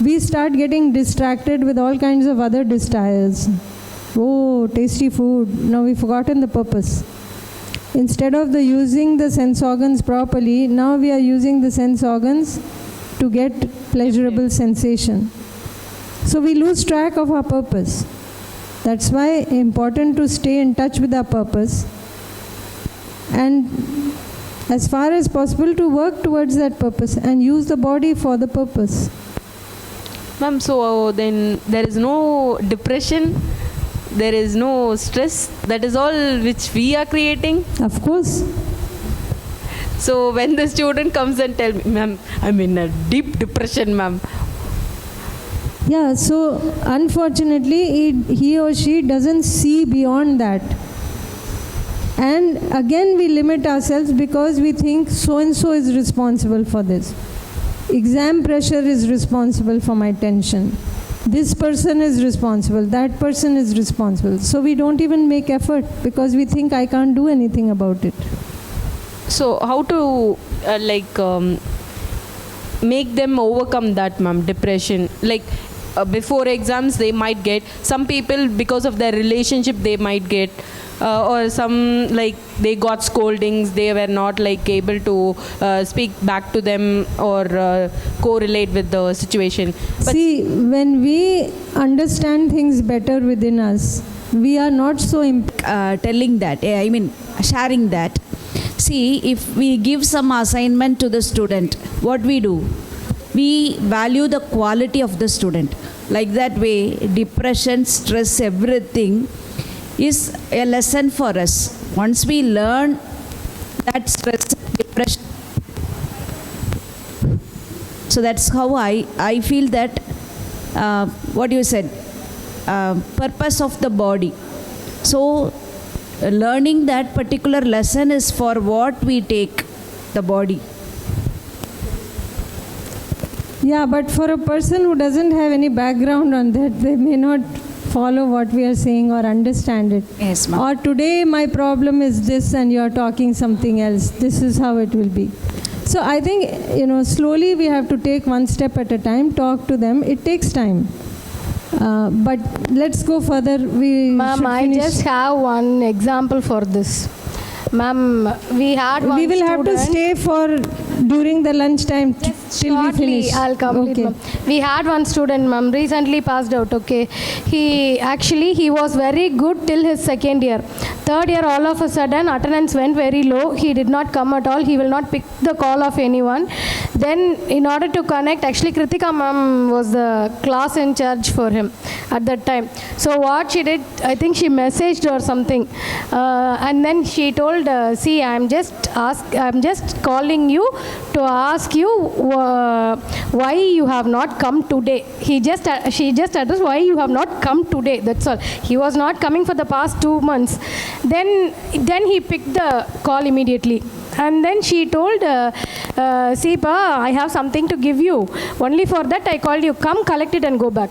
we start getting distracted with all kinds of other desires. Oh, tasty food. Now we've forgotten the purpose. Instead of using the sense organs properly, now we are using the sense organs to get pleasurable sensation. So we lose track of our purpose. That's why it's important to stay in touch with our purpose and as far as possible to work towards that purpose and use the body for the purpose. Ma'am, so then there is no depression, there is no stress, that is all which we are creating? Of course. So when the student comes and tells me, ma'am, I'm in a deep depression, ma'am. Yeah, so unfortunately he or she doesn't see beyond that. And again we limit ourselves because we think so and so is responsible for this. Exam pressure is responsible for my tension. This person is responsible, that person is responsible. So we don't even make effort because we think I can't do anything about it. So how to make them overcome that, ma'am, depression? Like before exams they might get, some people because of their relationship they might get, or some like they got scoldings, they were not like able to speak back to them or correlate with the situation. But see, when we understand things better within us, we are not so telling that, sharing that. See, if we give some assignment to the student, what we do? We value the quality of the student. Like that way, depression, stress, everything is a lesson for us. Once we learn that stress, depression, so that's how I feel that, what you said, purpose of the body. So, learning that particular lesson is for what we take the body. Yeah, but for a person who doesn't have any background on that, they may not follow what we are saying or understand it. Yes, ma'am. Or today my problem is this and you are talking something else. This is how it will be. So I think, slowly we have to take one step at a time, talk to them. It takes time. But let's go further. Ma'am, I just have one example for this. Ma'am, we had one student. We will have to stay for during the lunch time till we finish. I'll complete, okay. ma'am. We had one student, ma'am, recently passed out, okay. He was very good till his second year. Third year, all of a sudden, attendance went very low. He did not come at all. He will not pick the call of anyone. Then, in order to connect, actually, Kritika ma'am was the class in charge for him at that time. So what she did, I think she messaged or something. And then she told, see, I'm just calling you to ask you why you have not come today. She just addressed why you have not come today. That's all. He was not coming for the past 2 months. Then he picked the call immediately. And then she told, see, Pa, I have something to give you. Only for that I called you. Come, collect it and go back.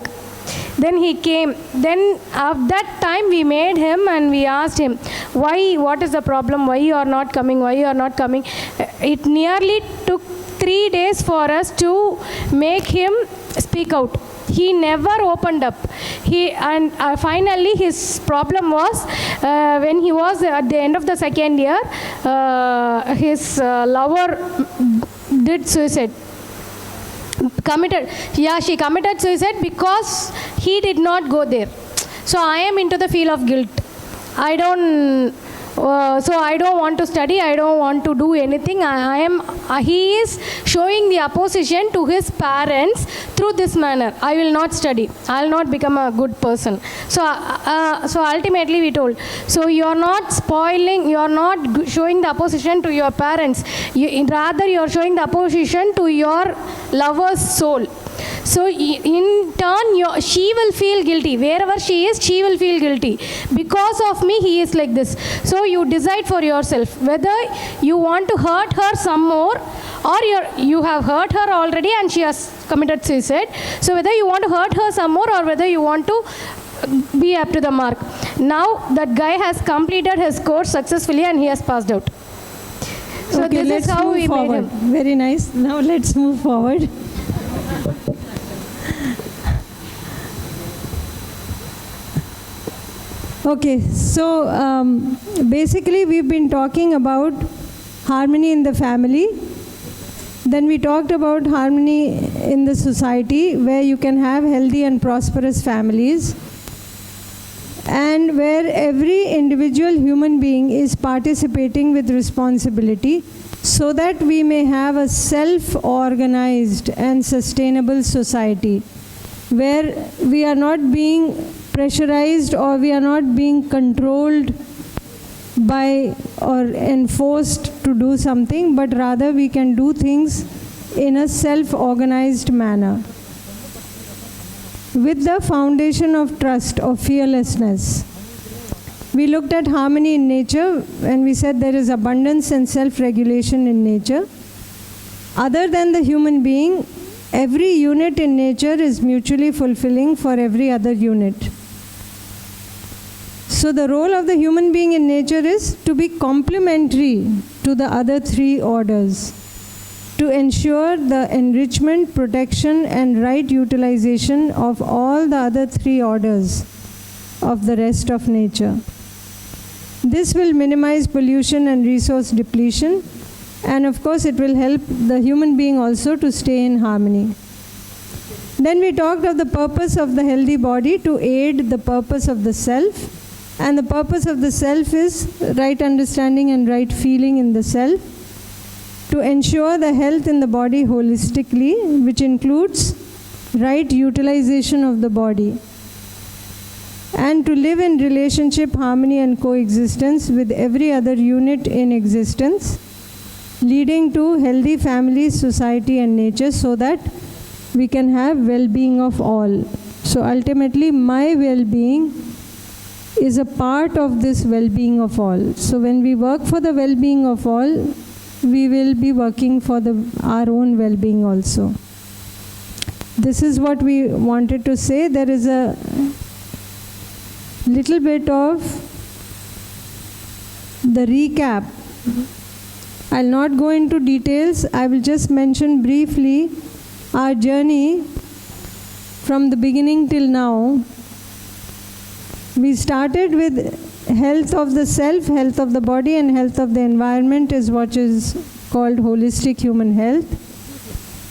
Then he came. Then at that time we made him and we asked him, why, what is the problem? Why you are not coming? Why you are not coming? It nearly took 3 days for us to make him speak out. He never opened up. Finally his problem was when he was at the end of the second year, his lover did suicide. She committed suicide because he did not go there. So I am into the feel of guilt. I don't want to study. I don't want to do anything. He is showing the opposition to his parents through this manner. I will not study. I will not become a good person. So ultimately we told, so you are not spoiling, you are not showing the opposition to your parents. Rather you are showing the opposition to your lover's soul. So in turn, she will feel guilty. Wherever she is, she will feel guilty. Because of me, he is like this. So you decide for yourself whether you want to hurt her some more, or you have hurt her already and she has committed suicide. So whether you want to hurt her some more or whether you want to be up to the mark. Now that guy has completed his course successfully and he has passed out. So okay, this is how we made him. Very nice. Now let's move forward. Okay, so basically we've been talking about harmony in the family. Then we talked about harmony in the society, where you can have healthy and prosperous families, and where every individual human being is participating with responsibility, so that we may have a self-organized and sustainable society, where we are not being pressurized or we are not being controlled by or enforced to do something, but rather we can do things in a self-organized manner. With the foundation of trust, of fearlessness. We looked at harmony in nature and we said there is abundance and self-regulation in nature. Other than the human being, every unit in nature is mutually fulfilling for every other unit. So the role of the human being in nature is to be complementary to the other three orders, to ensure the enrichment, protection, and right utilization of all the other three orders of the rest of nature. This will minimize pollution and resource depletion, and of course it will help the human being also to stay in harmony. Then we talked of the purpose of the healthy body to aid the purpose of the self. And the purpose of the self is right understanding and right feeling in the self, to ensure the health in the body holistically, which includes right utilization of the body, and to live in relationship, harmony and coexistence with every other unit in existence, leading to healthy families, society and nature, so that we can have well-being of all. So ultimately my well-being is a part of this well-being of all. So when we work for the well-being of all, we will be working for our own well-being also. This is what we wanted to say. There is a little bit of the recap. I'll not go into details. I will just mention briefly our journey from the beginning till now. We started with health of the self, health of the body, and health of the environment is what is called holistic human health.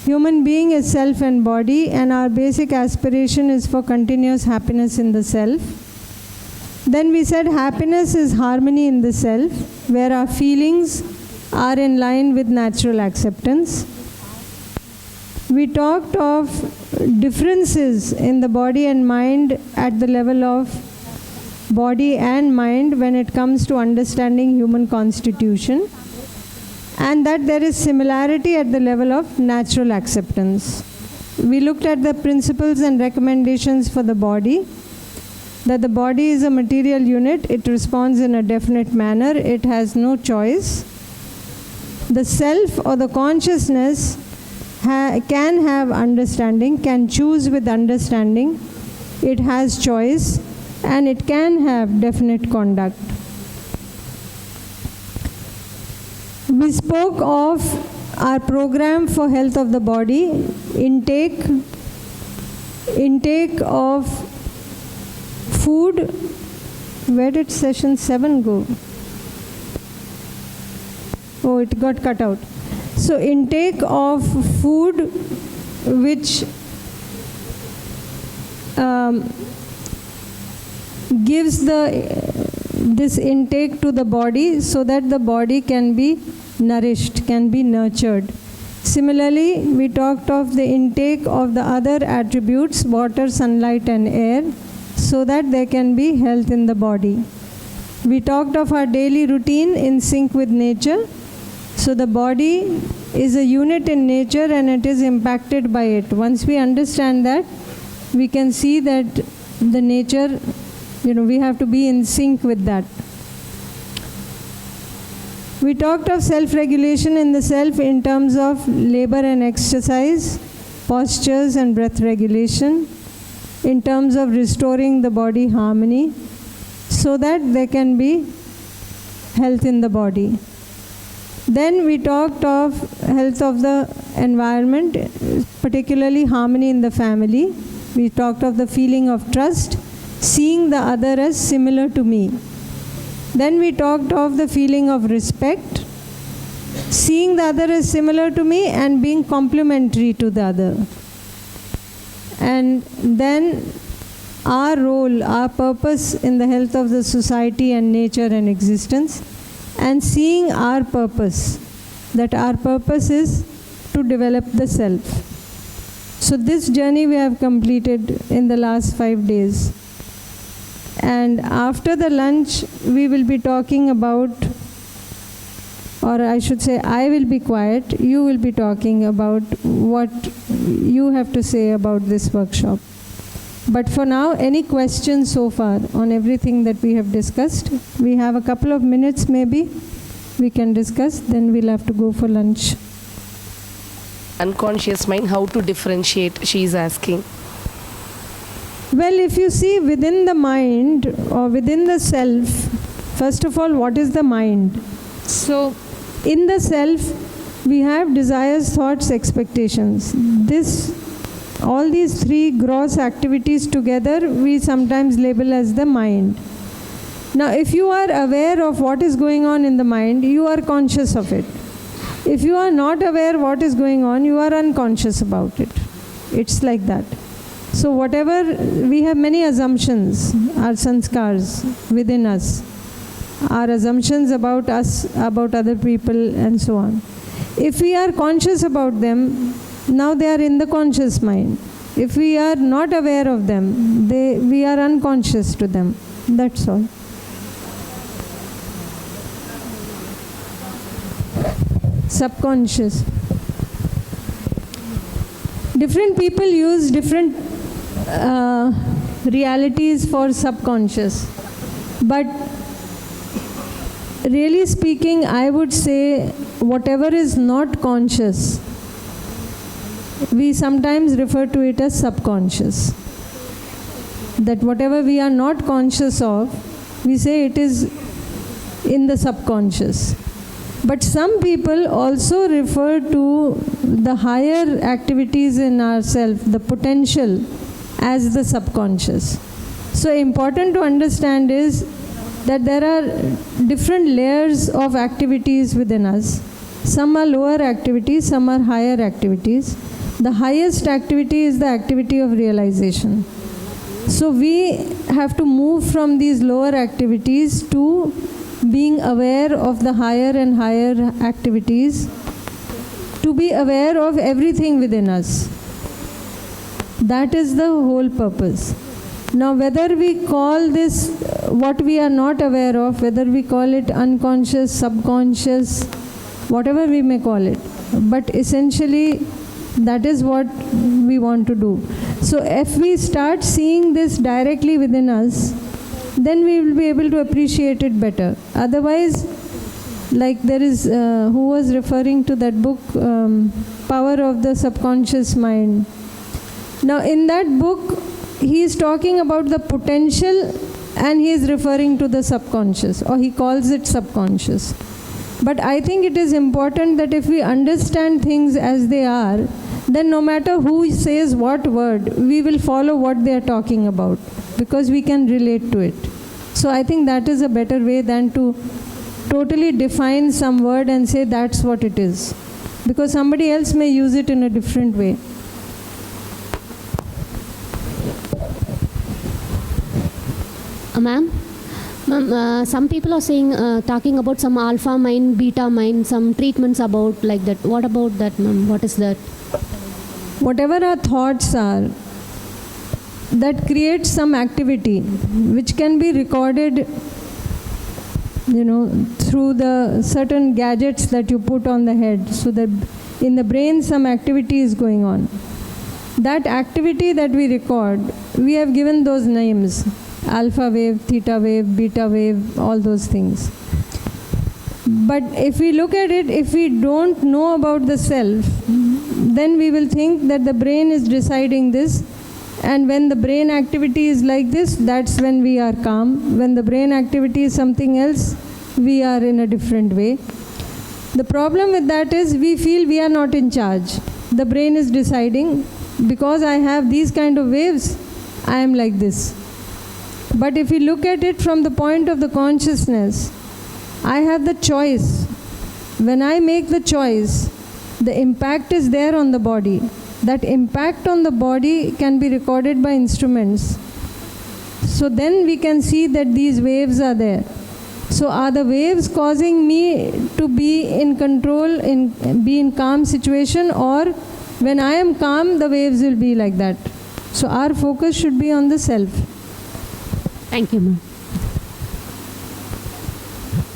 Human being is self and body, and our basic aspiration is for continuous happiness in the self. Then we said happiness is harmony in the self, where our feelings are in line with natural acceptance. We talked of differences in the body and mind at the level of body and mind when it comes to understanding human constitution, and that there is similarity at the level of natural acceptance. We looked at the principles and recommendations for the body, that the body is a material unit, it responds in a definite manner, it has no choice. The self or the consciousness can have understanding, can choose with understanding, it has choice, and it can have definite conduct. We spoke of our program for health of the body, intake of food. Where did session 7 go? Oh, it got cut out. So intake of food which gives this intake to the body so that the body can be nourished, can be nurtured. Similarly, we talked of the intake of the other attributes, water, sunlight and air, so that there can be health in the body. We talked of our daily routine in sync with nature. So the body is a unit in nature and it is impacted by it. Once we understand that, we can see that the nature, we have to be in sync with that. We talked of self-regulation in the self in terms of labor and exercise, postures and breath regulation, in terms of restoring the body harmony, so that there can be health in the body. Then we talked of health of the environment, particularly harmony in the family. We talked of the feeling of trust, seeing the other as similar to me. Then we talked of the feeling of respect, seeing the other as similar to me and being complementary to the other. And then our role, our purpose in the health of the society and nature and existence, and seeing our purpose, that our purpose is to develop the self. So this journey we have completed in the last 5 days. And after the lunch, we will be talking about, or I should say, I will be quiet, you will be talking about what you have to say about this workshop. But for now, any questions so far on everything that we have discussed? We have a couple of minutes maybe we can discuss, then we'll have to go for lunch. Unconscious mind, how to differentiate, she is asking. Well, if you see within the mind or within the self, first of all, what is the mind? So, in the self, we have desires, thoughts, expectations. All these three gross activities together, we sometimes label as the mind. Now, if you are aware of what is going on in the mind, you are conscious of it. If you are not aware what is going on, you are unconscious about it. It's like that. So whatever, we have many assumptions, our sanskars within us, our assumptions about us, about other people and so on. If we are conscious about them, now they are in the conscious mind. If we are not aware of them, we are unconscious to them. That's all. Subconscious. Different people use different realities for subconscious. But really speaking, I would say whatever is not conscious, we sometimes refer to it as subconscious. That whatever we are not conscious of, we say it is in the subconscious. But some people also refer to the higher activities in ourselves, the potential, as the subconscious. So important to understand is that there are different layers of activities within us. Some are lower activities, some are higher activities. The highest activity is the activity of realization. So we have to move from these lower activities to being aware of the higher and higher activities, to be aware of everything within us. That is the whole purpose. Now whether we call this what we are not aware of, whether we call it unconscious, subconscious, whatever we may call it, but essentially that is what we want to do. So if we start seeing this directly within us, then we will be able to appreciate it better. Otherwise, Like there is, who was referring to that book, Power of the Subconscious Mind. Now in that book, he is talking about the potential and he is referring to the subconscious, or he calls it subconscious. But I think it is important that if we understand things as they are, then no matter who says what word, we will follow what they are talking about, because we can relate to it. So I think that is a better way than to totally define some word and say that's what it is, because somebody else may use it in a different way. Ma'am, some people are saying, talking about some alpha mind, beta mind, some treatments about like that. What about that, ma'am? What is that? Whatever our thoughts are, that creates some activity which can be recorded, through the certain gadgets that you put on the head, so that in the brain some activity is going on. That activity that we record, we have given those names: alpha wave, theta wave, beta wave, all those things. But if we look at it, if we don't know about the self, then we will think that the brain is deciding this, and when the brain activity is like this, that's when we are calm. When the brain activity is something else, we are in a different way. The problem with that is we feel we are not in charge. The brain is deciding, because I have these kind of waves, I am like this. But if we look at it from the point of the consciousness, I have the choice. When I make the choice, the impact is there on the body. That impact on the body can be recorded by instruments. So then we can see that these waves are there. So are the waves causing me to be in control, be in calm situation, or when I am calm, the waves will be like that? So our focus should be on the self. Thank you, ma'am.